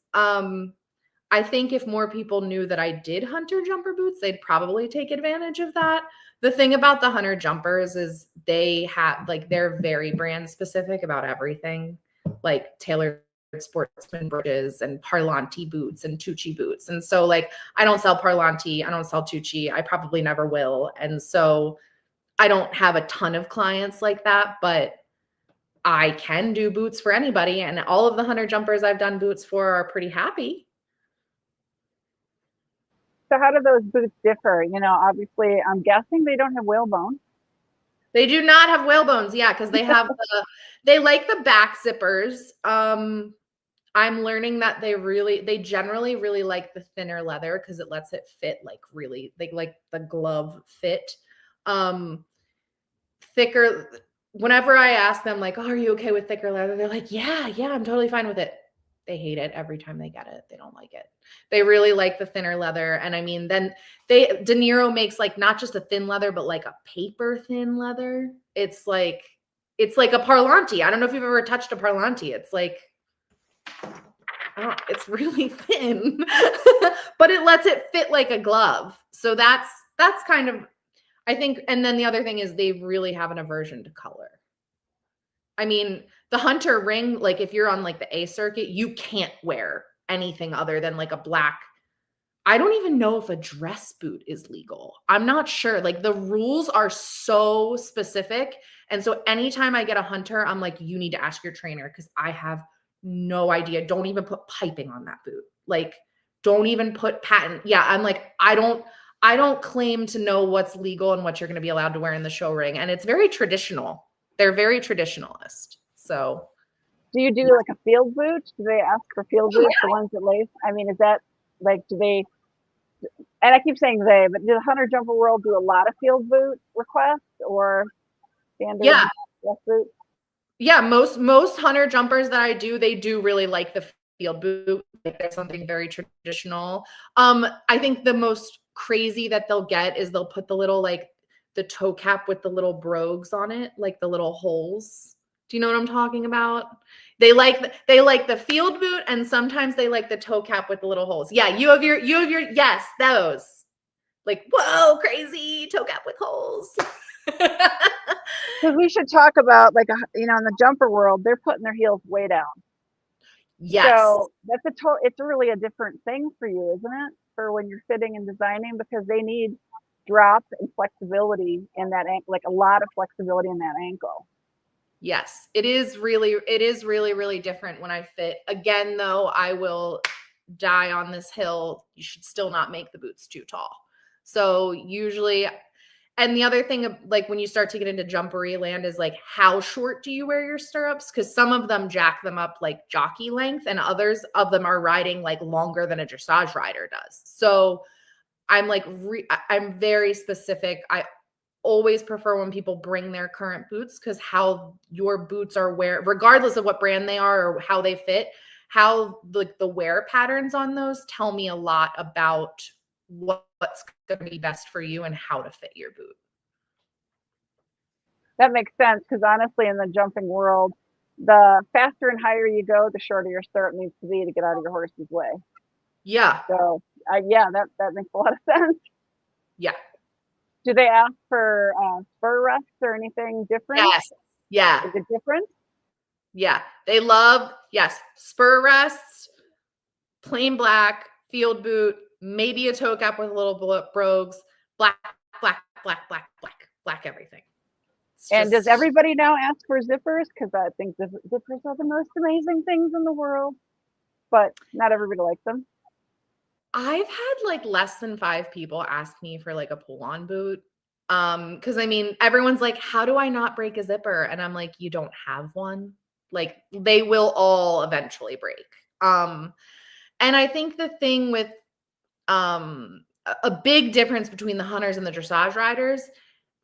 I think if more people knew that I did hunter jumper boots, they'd probably take advantage of that. The thing about the hunter jumpers is they're very brand specific about everything, like tailored sportsman brooches and Parlanti boots and Tucci boots. And so like, I don't sell Parlanti, I don't sell Tucci, I probably never will. And so I don't have a ton of clients like that, but I can do boots for anybody. And all of the hunter jumpers I've done boots for are pretty happy. So how do those boots differ? Obviously, I'm guessing they don't have whalebone. They do not have whalebones, yeah, because they have they like the back zippers. I'm learning that they generally really like the thinner leather because it lets it fit like really, they like the glove fit. Thicker, whenever I ask them like, oh, are you okay with thicker leather? They're like, yeah, I'm totally fine with it. They hate it every time they get it. They don't like it. They really like the thinner leather. And I mean, then De Niro makes like not just a thin leather, but like a paper thin leather. It's like a Parlanti. I don't know if you've ever touched a Parlanti. It's like, it's really thin, but it lets it fit like a glove. So that's kind of, I think. And then the other thing is they really have an aversion to color. I mean, the hunter ring, like if you're on like the A circuit, you can't wear anything other than like a black. I don't even know if a dress boot is legal. I'm not sure. Like the rules are so specific. And so anytime I get a hunter, I'm like, you need to ask your trainer because I have no idea. Don't even put piping on that boot. Like don't even put patent. Yeah. I'm like, I don't claim to know what's legal and what you're going to be allowed to wear in the show ring. And it's very traditional. They're very traditionalist. So do you do like a field boot? Do they ask for field boots, the ones that lace? I mean, is that like, do they, and I keep saying they, but do the hunter jumper world do a lot of field boot requests or standard dress boots? Yeah, most hunter jumpers that I do, they do really like the field boot. Like there's something very traditional. I think the most crazy that they'll get is they'll put the little like the toe cap with the little brogues on it, like the little holes. Do you know what I'm talking about? They like the field boot, and sometimes they like the toe cap with the little holes. Yeah, you have your yes, those. Like, whoa, crazy toe cap with holes. Because we should talk about like in the jumper world, they're putting their heels way down. Yes. So that's it's really a different thing for you, isn't it? For when you're fitting and designing, because they need drop and flexibility in that ankle, like a lot of flexibility in that ankle. Yes, it is really, really different when I fit. Again, though, I will die on this hill. You should still not make the boots too tall. So usually, and the other thing, like when you start to get into jumpery land is like, how short do you wear your stirrups? Because some of them jack them up like jockey length and others of them are riding like longer than a dressage rider does. So I'm very specific. I always prefer when people bring their current boots, because how your boots are regardless of what brand they are or how they fit, how the wear patterns on those tell me a lot about what's going to be best for you and how to fit your boot. That makes sense, because honestly, in the jumping world, the faster and higher you go, the shorter your stirrup needs to be to get out of your horse's way. Yeah. So, yeah, that makes a lot of sense. Yeah. Do they ask for spur rests or anything different? Yes. Yeah. Is it different? Yeah. They love, yes, spur rests, plain black, field boot, maybe a toe cap with a little brogues, black, everything. And does everybody now ask for zippers? Because I think zippers are the most amazing things in the world, but not everybody likes them. I've had like less than 5 people ask me for like a pull-on boot. Because I mean, everyone's like, how do I not break a zipper? And I'm like, you don't have one. Like, they will all eventually break. And I think the thing with a big difference between the hunters and the dressage riders,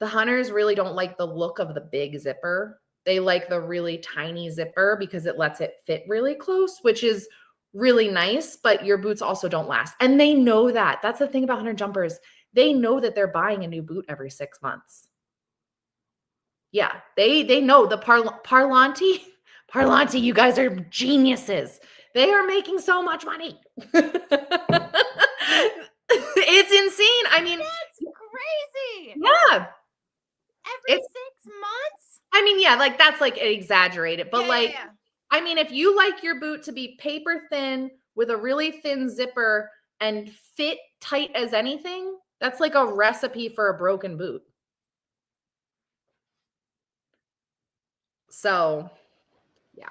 the hunters really don't like the look of the big zipper. They like the really tiny zipper because it lets it fit really close, which is really nice, but your boots also don't last. And they know that. That's the thing about hunter jumpers. They know that they're buying a new boot every 6 months. Yeah, they know the Parlanti, you guys are geniuses. They are making so much money. It's insane. I mean, that's crazy. Yeah. Every 6 months? I mean, yeah, like that's like exaggerated, but Yeah. I mean, if you like your boot to be paper thin with a really thin zipper and fit tight as anything, that's like a recipe for a broken boot. So, yeah.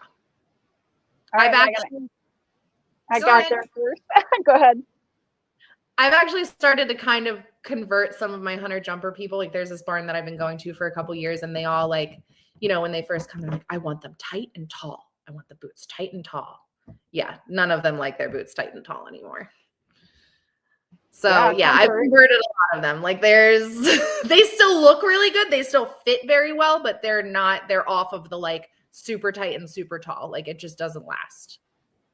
I got there first. Go ahead. I've actually started to kind of convert some of my hunter jumper people. Like, there's this barn that I've been going to for a couple years, and they all like, you know, when they first come, they're like, I want them tight and tall. I want the boots tight and tall. Yeah, none of them like their boots tight and tall anymore. So yeah, I've converted a lot of them. Like, there's, they still look really good. They still fit very well, but they're off of the like super tight and super tall. Like, it just doesn't last.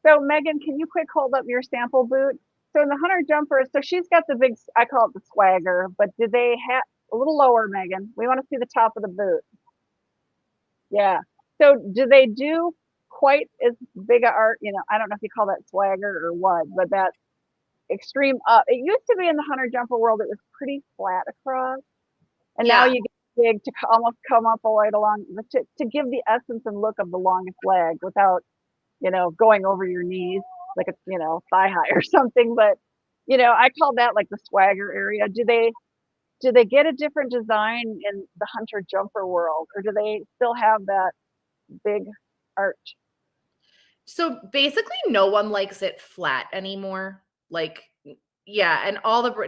So Megan, can you quick hold up your sample boot? So in the hunter jumper, so she's got the big, I call it the swagger, but do they have a little lower, Megan? We want to see the top of the boot. Yeah. So do they do quite as big a art? You know, I don't know if you call that swagger or what, but that extreme up. It used to be in the hunter jumper world, it was pretty flat across. And now you get big to almost come up all right along, to give the essence and look of the longest leg without, you know, going over your knees like a, you know, thigh high or something. But, you know, I call that like the swagger area. Do they get a different design in the hunter jumper world, or do they still have that big arch? So basically no one likes it flat anymore. Like, yeah, and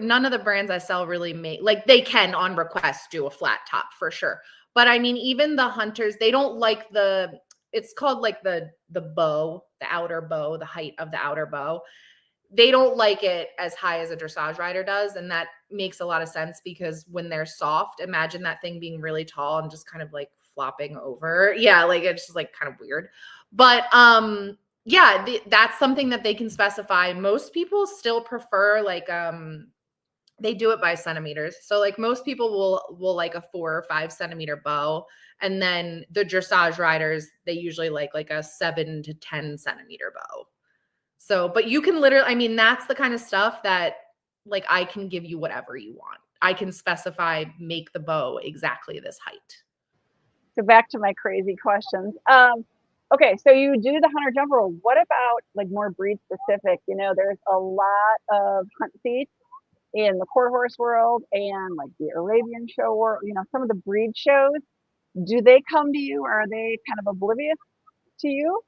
none of the brands I sell really make, like, they can on request do a flat top for sure. But I mean, even the hunters, they don't like it's called like the bow, the outer bow, the height of the outer bow. They don't like it as high as a dressage rider does. And that makes a lot of sense, because when they're soft, imagine that thing being really tall and just kind of like flopping over. Yeah, like it's just like kind of weird. But yeah, that's something that they can specify. Most people still prefer like they do it by centimeters. So like most people will like a 4 or 5 centimeter bow. And then the dressage riders, they usually like a 7 to 10 centimeter bow. So, but you can literally, I mean, that's the kind of stuff that like I can give you whatever you want. I can specify, make the bow exactly this height. So back to my crazy questions. Okay, so you do the hunter jumper. What about like more breed specific? You know, there's a lot of hunt seats in the quarter horse world and like the Arabian show world, you know, some of the breed shows. Do they come to you, or are they kind of oblivious to you?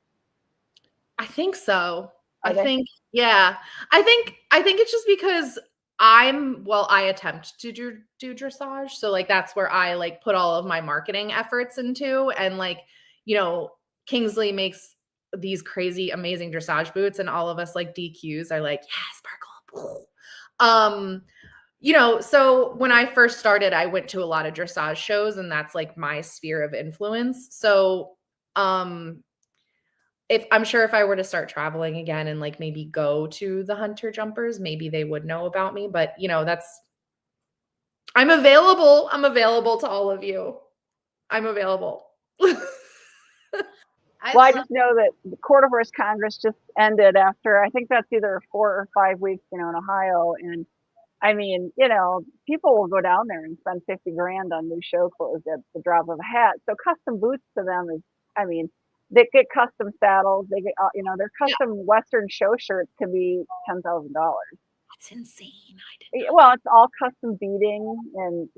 I think so. I think it's just because I attempt to do dressage. So like, that's where I like put all of my marketing efforts into. And like, you know, Kingsley makes these crazy, amazing dressage boots, and all of us like DQs are like, yeah, sparkle. So when I first started, I went to a lot of dressage shows, and that's like my sphere of influence. So, if I'm sure if I were to start traveling again and like maybe go to the hunter jumpers, maybe they would know about me, but I'm available. I'm available to all of you. I'm available. I Well, I love just know that the Quarter Horse Congress just ended after, I think that's either 4 or 5 weeks, in Ohio. And I mean, people will go down there and spend 50 grand on new show clothes at the drop of a hat. So custom boots to them is, I mean, they get custom saddles. They get, their Yeah. custom Western show shirts can be $10,000. That's insane. I did not. Well, it's all custom beading and,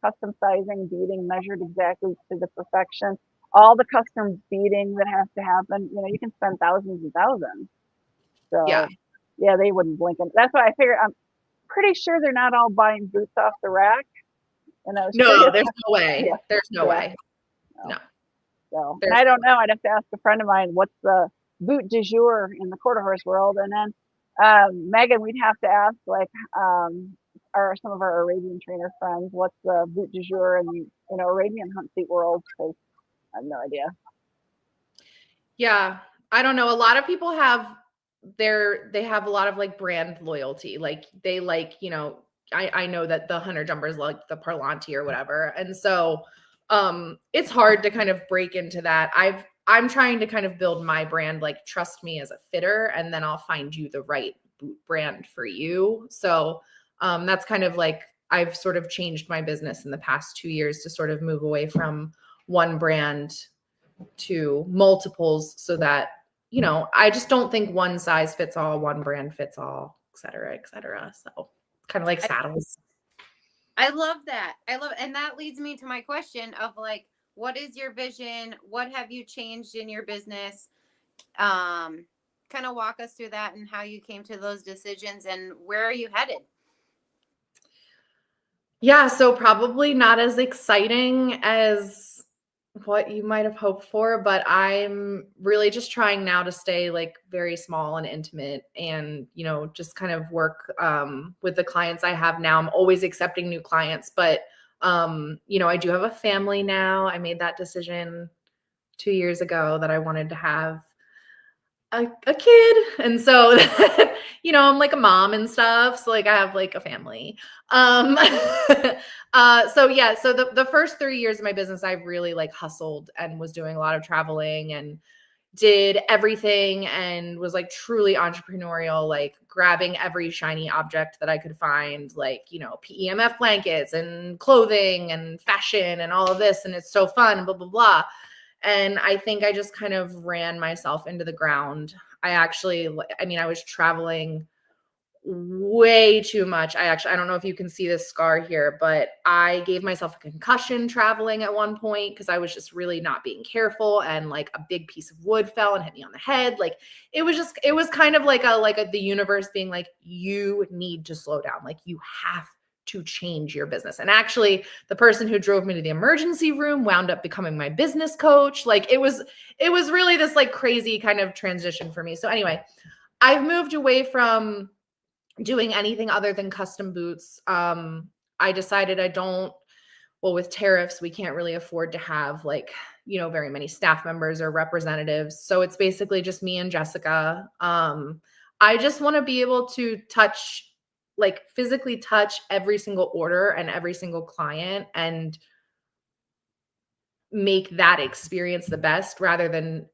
custom sizing, beading measured exactly to the perfection. All the custom beading that has to happen, you can spend thousands and thousands. Yeah. So, yeah, they wouldn't blink. That's why I figure I'm pretty sure they're not all buying boots off the rack. And I was No, curious. there's no way. Yeah, There's no yeah. way. No. So, and There's I don't know. I'd have to ask a friend of mine what's the boot du jour in the quarter horse world. And then Megan, we'd have to ask like some of our Arabian trainer friends what's the boot du jour in the Arabian hunt seat world, because I have no idea. Yeah. I don't know. A lot of people have they have a lot of like brand loyalty. Like they like, I know that the hunter jumpers like the Parlanti or whatever. And so it's hard to kind of break into that. I'm trying to kind of build my brand, like trust me as a fitter, and then I'll find you the right boot brand for you. So that's kind of like I've sort of changed my business in the past 2 years to sort of move away from one brand to multiples so that, I just don't think one size fits all, one brand fits all, et cetera, et cetera. So kind of like saddles. I love that. And that leads me to my question of like, what is your vision? What have you changed in your business? Kind of walk us through that and how you came to those decisions and where are you headed? Yeah, so probably not as exciting as what you might have hoped for, but I'm really just trying now to stay like very small and intimate and, just kind of work with the clients I have now. I'm always accepting new clients, but I do have a family now. I made that decision 2 years ago that I wanted to have a kid. And so, I'm like a mom and stuff. So like I have like a family. So yeah, so the first 3 years of my business, I really like hustled and was doing a lot of traveling and did everything and was like truly entrepreneurial, like grabbing every shiny object that I could find, like, PEMF blankets and clothing and fashion and all of this. And it's so fun, blah, blah, blah. And I think I just kind of ran myself into the ground. I was traveling way too much. I don't know if you can see this scar here, but I gave myself a concussion traveling at one point because I was just really not being careful, and like a big piece of wood fell and hit me on the head. Like it was kind of like the universe being like, you need to slow down. Like you have to change your business. And actually the person who drove me to the emergency room wound up becoming my business coach. Like it was really this like crazy kind of transition for me. So anyway, I've moved away from doing anything other than custom boots. I decided with tariffs, we can't really afford to have like, very many staff members or representatives. So it's basically just me and Jessica. I just want to be able to physically touch every single order and every single client and make that experience the best rather than,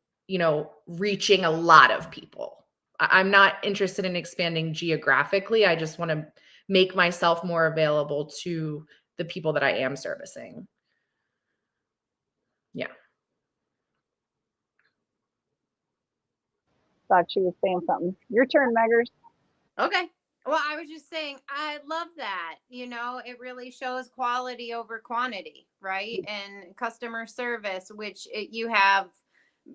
reaching a lot of people. I'm not interested in expanding geographically. I just want to make myself more available to the people that I am servicing. Yeah. Thought she was saying something. Your turn, Meggers. Okay. Well, I was just saying, I love that. It really shows quality over quantity, right? And customer service, which you have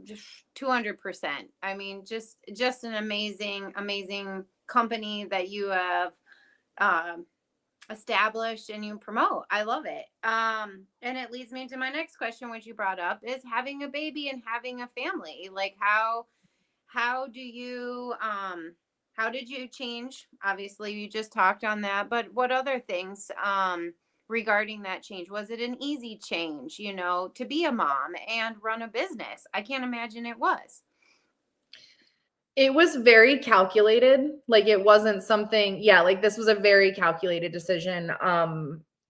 just 200%. I mean, just an amazing company that you have established and you promote. I love it. And it leads me to my next question, which you brought up, is having a baby and having a family. Like how do you How did you change? Obviously, you just talked on that, but what other things regarding that change? Was it an easy change, to be a mom and run a business? I can't imagine it was. It was very calculated. Like it wasn't something, yeah, like this was a very calculated decision.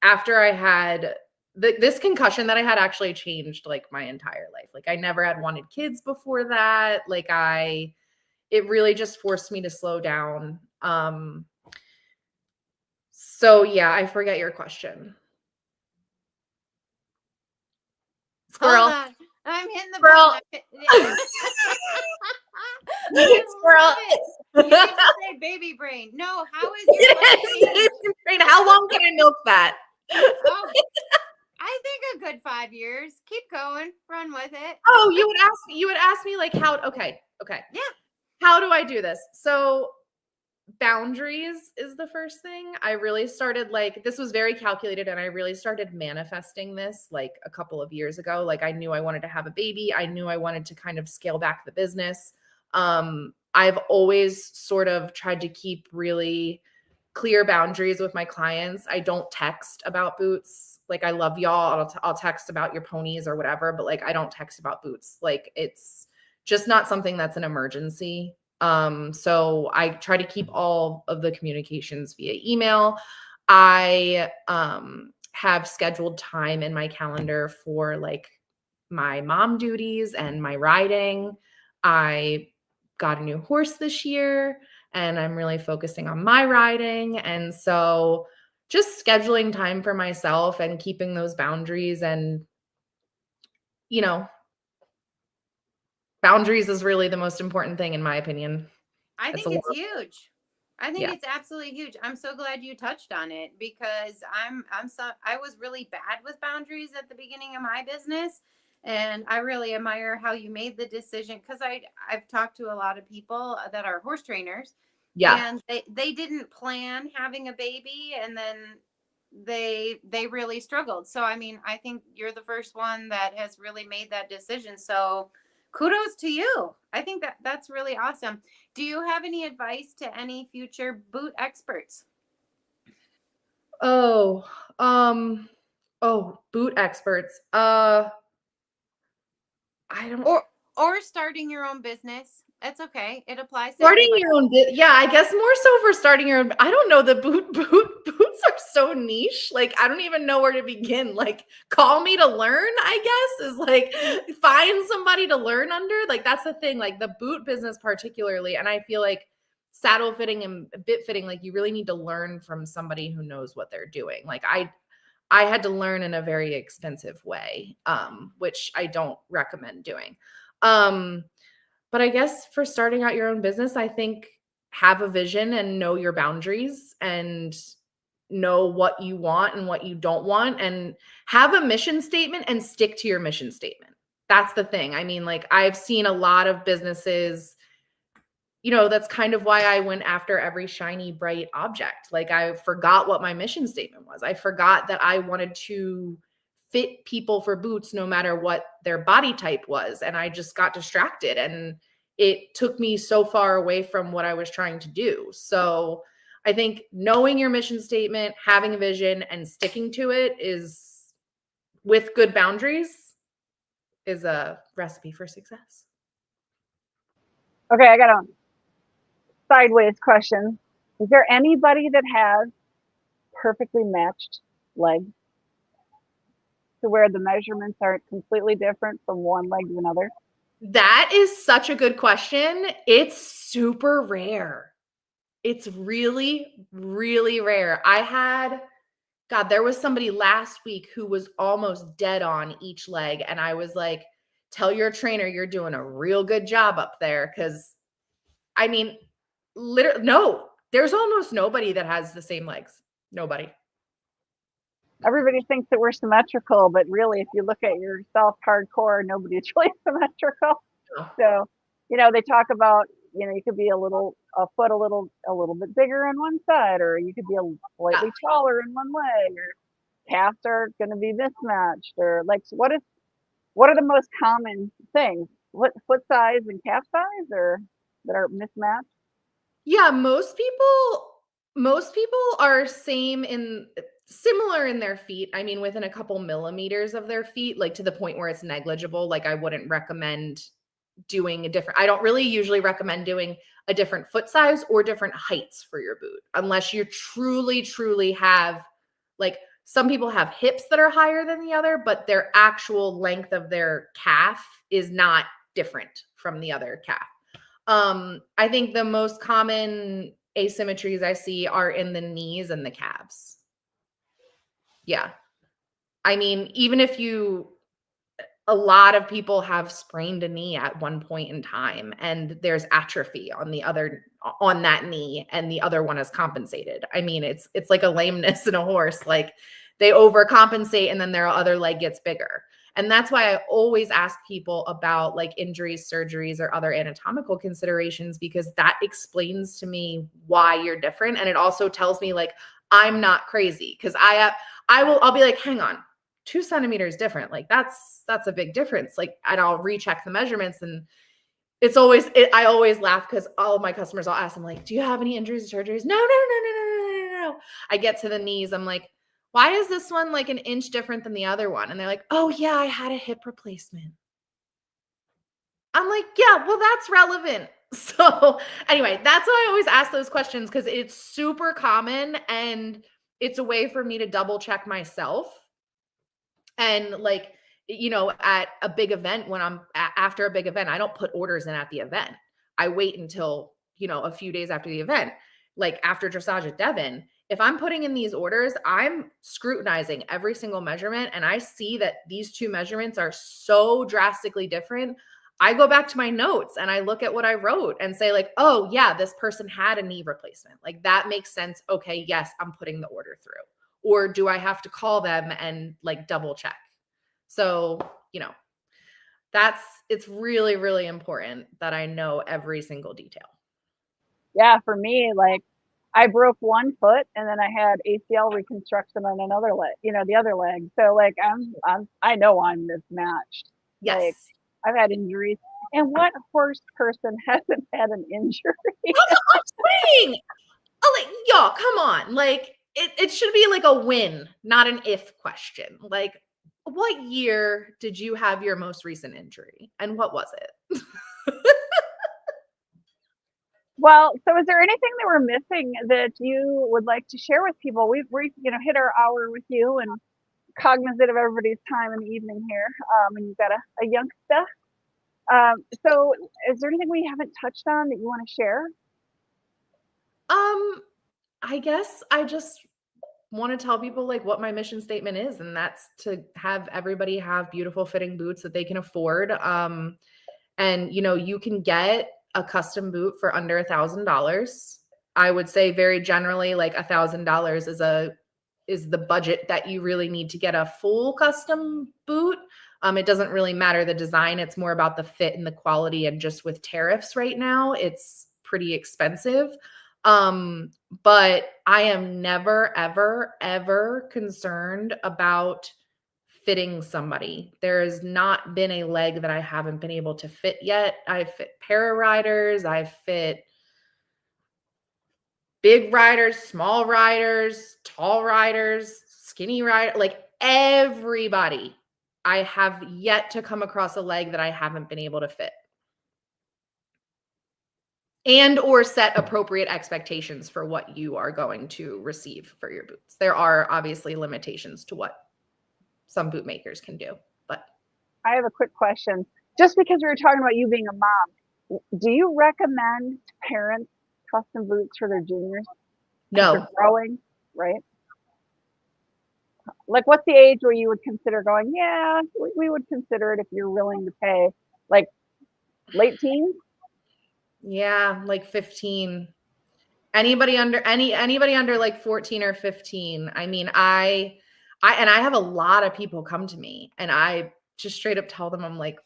After I had this concussion that I had actually changed like my entire life. Like I never had wanted kids before that. Like it really just forced me to slow down. So yeah, I forget your question. Squirrel. Hold on. I'm hitting the Squirrel. button. I Squirrel. love it. You get to say baby brain. No, how is your life changed? How long can I milk that? Oh, I think a good 5 years. Keep going. Run with it. Oh, you would ask me like how, okay. Yeah. How do I do this? So boundaries is the first thing. I really started like, this was very calculated and I really started manifesting this like a couple of years ago. Like I knew I wanted to have a baby. I knew I wanted to kind of scale back the business. I've always sort of tried to keep really clear boundaries with my clients. I don't text about boots. Like I love y'all. I'll text about your ponies or whatever, but like I don't text about boots. Like it's just not something that's an emergency. So I try to keep all of the communications via email. I have scheduled time in my calendar for like my mom duties and my riding. I got a new horse this year and I'm really focusing on my riding. And so just scheduling time for myself and keeping those boundaries and, boundaries is really the most important thing in my opinion. I think it's huge. I think it's absolutely huge. I'm so glad you touched on it because I was really bad with boundaries at the beginning of my business. And I really admire how you made the decision because I've talked to a lot of people that are horse trainers. Yeah. And they didn't plan having a baby and then they really struggled. So I mean, I think you're the first one that has really made that decision. So kudos to you. I think that's really awesome. Do you have any advice to any future boot experts? Oh, boot experts. I don't. Or starting your own business. That's okay. It applies to Starting everybody. your own yeah, I guess more so for starting your own. I don't know. The boots are so niche. Like I don't even know where to begin. Like call me to learn, I guess, is like find somebody to learn under. Like that's the thing. Like the boot business particularly, and I feel like saddle fitting and bit fitting, like you really need to learn from somebody who knows what they're doing. Like I had to learn in a very expensive way, which I don't recommend doing. But I guess for starting out your own business, I think have a vision and know your boundaries and know what you want and what you don't want and have a mission statement and stick to your mission statement. That's the thing. I mean, like I've seen a lot of businesses, that's kind of why I went after every shiny, bright object. Like I forgot what my mission statement was. I forgot that I wanted to fit people for boots no matter what their body type was. And I just got distracted and it took me so far away from what I was trying to do. So I think knowing your mission statement, having a vision and sticking to it is with good boundaries is a recipe for success. Okay, I got a sideways question. Is there anybody that has perfectly matched legs to where the measurements are completely different from one leg to another? That is such a good question. It's super rare. It's really, really rare. There was somebody last week who was almost dead on each leg. And I was like, tell your trainer you're doing a real good job up there. Cause I mean, literally, no, there's almost nobody that has the same legs. Nobody. Everybody thinks that we're symmetrical, but really, if you look at yourself hardcore, nobody's really symmetrical. No. So, they talk about, you could be a foot a little bit bigger on one side, or you could be slightly taller in one leg, or calves are going to be mismatched, or like, what are the most common things? What foot size and calf size, or that are mismatched? Yeah, most people are similar in their feet. I mean, within a couple millimeters of their feet, like to the point where it's negligible. Like I wouldn't recommend doing I don't really usually recommend doing a different foot size or different heights for your boot unless you truly have, like, some people have hips that are higher than the other, but their actual length of their calf is not different from the other calf. I think the most common asymmetries I see are in the knees and the calves. Yeah. I mean, a lot of people have sprained a knee at one point in time, and there's atrophy on that knee, and the other one is compensated. I mean, it's like a lameness in a horse. Like they overcompensate and then their other leg gets bigger. And that's why I always ask people about like injuries, surgeries, or other anatomical considerations, because that explains to me why you're different. And it also tells me like I'm not crazy, because I'll be like, hang on, 2 centimeters different. Like that's a big difference. Like, and I'll recheck the measurements, and I always laugh because all of my customers, I'll ask them like, do you have any injuries or surgeries? No. I get to the knees. I'm like, why is this one like an inch different than the other one? And they're like, oh yeah, I had a hip replacement. I'm like, yeah, well, that's relevant. So anyway, that's why I always ask those questions, because it's super common and it's a way for me to double check myself. And like, at a big event, when after a big event, I don't put orders in at the event. I wait until, a few days after the event, like after dressage at Devon. If I'm putting in these orders, I'm scrutinizing every single measurement, and I see that these 2 measurements are so drastically different. I go back to my notes and I look at what I wrote and say like, oh yeah, this person had a knee replacement. Like that makes sense. Okay, yes, I'm putting the order through. Or do I have to call them and like double check? So, it's really, really important that I know every single detail. Yeah, for me, like I broke one foot and then I had ACL reconstruction on another leg, the other leg. So like I know I'm mismatched. Yes. Like I've had injuries. And what horse person hasn't had an injury? I'm saying, like, y'all, come on. Like it should be like a win, not an if question. Like, what year did you have your most recent injury and what was it? Well, so is there anything that we're missing that you would like to share with people? We've hit our hour with you, and cognizant of everybody's time in the evening here, and you've got a youngster. So is there anything we haven't touched on that you want to share? I guess I just want to tell people like what my mission statement is, and that's to have everybody have beautiful fitting boots that they can afford. And you can get a custom boot for under $1,000. I would say very generally, like $1,000 is the budget that you really need to get a full custom boot. It doesn't really matter the design. It's more about the fit and the quality. And just with tariffs right now, it's pretty expensive. But I am never, ever, ever concerned about fitting somebody. There has not been a leg that I haven't been able to fit yet. I've fit para riders, I've fit big riders, small riders, tall riders, skinny rider, like everybody. I have yet to come across a leg that I haven't been able to fit. And or set appropriate expectations for what you are going to receive for your boots. There are obviously limitations to what some boot makers can do, but I have a quick question. Just because we were talking about you being a mom, do you recommend parents custom boots for their juniors? no. They're growing, right? Like, what's the age where you would consider going, yeah, we would consider it if you're willing to pay? Like, late teens? Yeah, like 15. Anybody under like 14 or 15. I mean, I have a lot of people come to me, and I just straight up tell them, I'm like,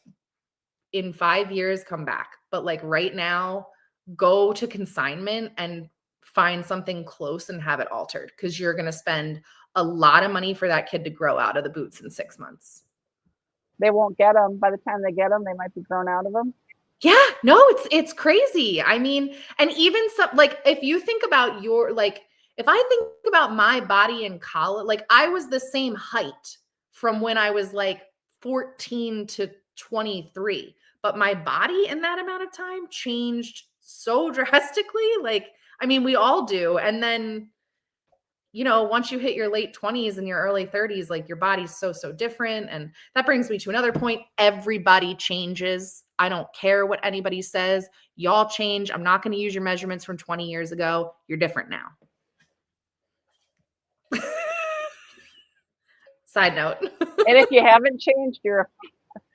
in 5 years, come back. But like right now, go to consignment and find something close and have it altered, because you're going to spend a lot of money for that kid to grow out of the boots in 6 months. They won't get them. By the time they get them, they might be grown out of them. Yeah, no, it's crazy. I mean, and even some like if you think about your like if I think about my body in college, like I was the same height from when I was like 14 to 23, but my body in that amount of time changed so drastically. Like, I mean, we all do. And then once you hit your late 20s and your early 30s, like your body's so different. And that brings me to another point. Everybody changes. I don't care what anybody says. Y'all change. I'm not going to use your measurements from 20 years ago. You're different now. Side note. And if you haven't changed, I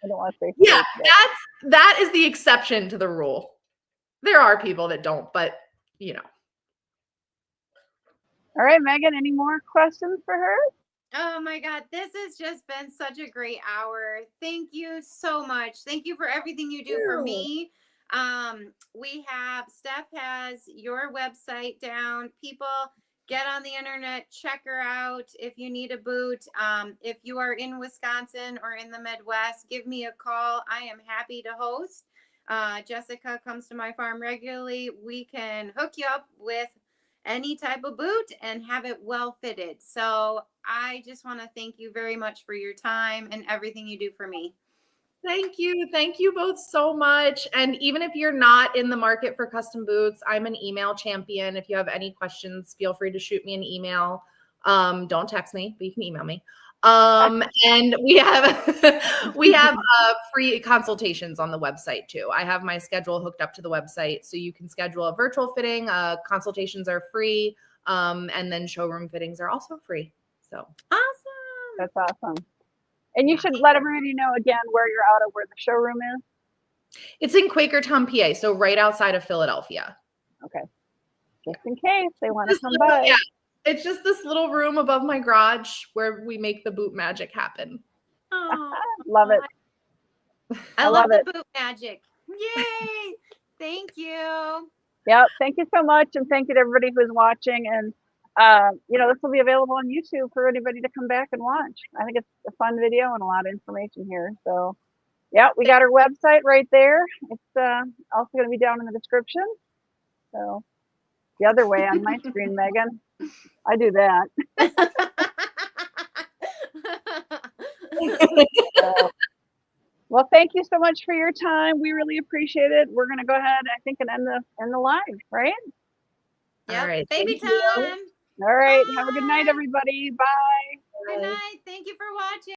don't want to say Yeah, fake, but that is the exception to the rule. There are people that don't, but all right, Megan, any more questions for her? Oh my God, this has just been such a great hour. Thank you so much. Thank you for everything you do for me. Steph has your website down. People get on the internet, check her out. If you need a boot, if you are in Wisconsin or in the Midwest, give me a call. I am happy to host. Jessica comes to my farm regularly. We can hook you up with any type of boot and have it well fitted. So I just want to thank you very much for your time and everything you do for me. Thank you. Thank you both so much. And even if you're not in the market for custom boots, I'm an email champion. If you have any questions, feel free to shoot me an email. Don't text me, but you can email me. And we have free consultations on the website too. I have my schedule hooked up to the website, so you can schedule a virtual fitting. Consultations are free, and then showroom fittings are also free. So awesome! That's awesome. And you should let everybody know again where you're out of where the showroom is. It's in Quakertown, PA, so right outside of Philadelphia. Okay, just in case they want to come by. Yeah. It's just this little room above my garage where we make the boot magic happen. Oh, love it. I love the boot magic. Yay! Thank you. Yep. Thank you so much. And thank you to everybody who's watching. And, this will be available on YouTube for anybody to come back and watch. I think it's a fun video and a lot of information here. So, yeah, we got our website right there. It's also going to be down in the description. So, the other way on my screen, Megan. I do that. Well, thank you so much for your time. We really appreciate it. We're going to go ahead, I think, and end the live, right? Yep. All right. Baby time. All right. Bye. Have a good night, everybody. Bye. Good night. Thank you for watching.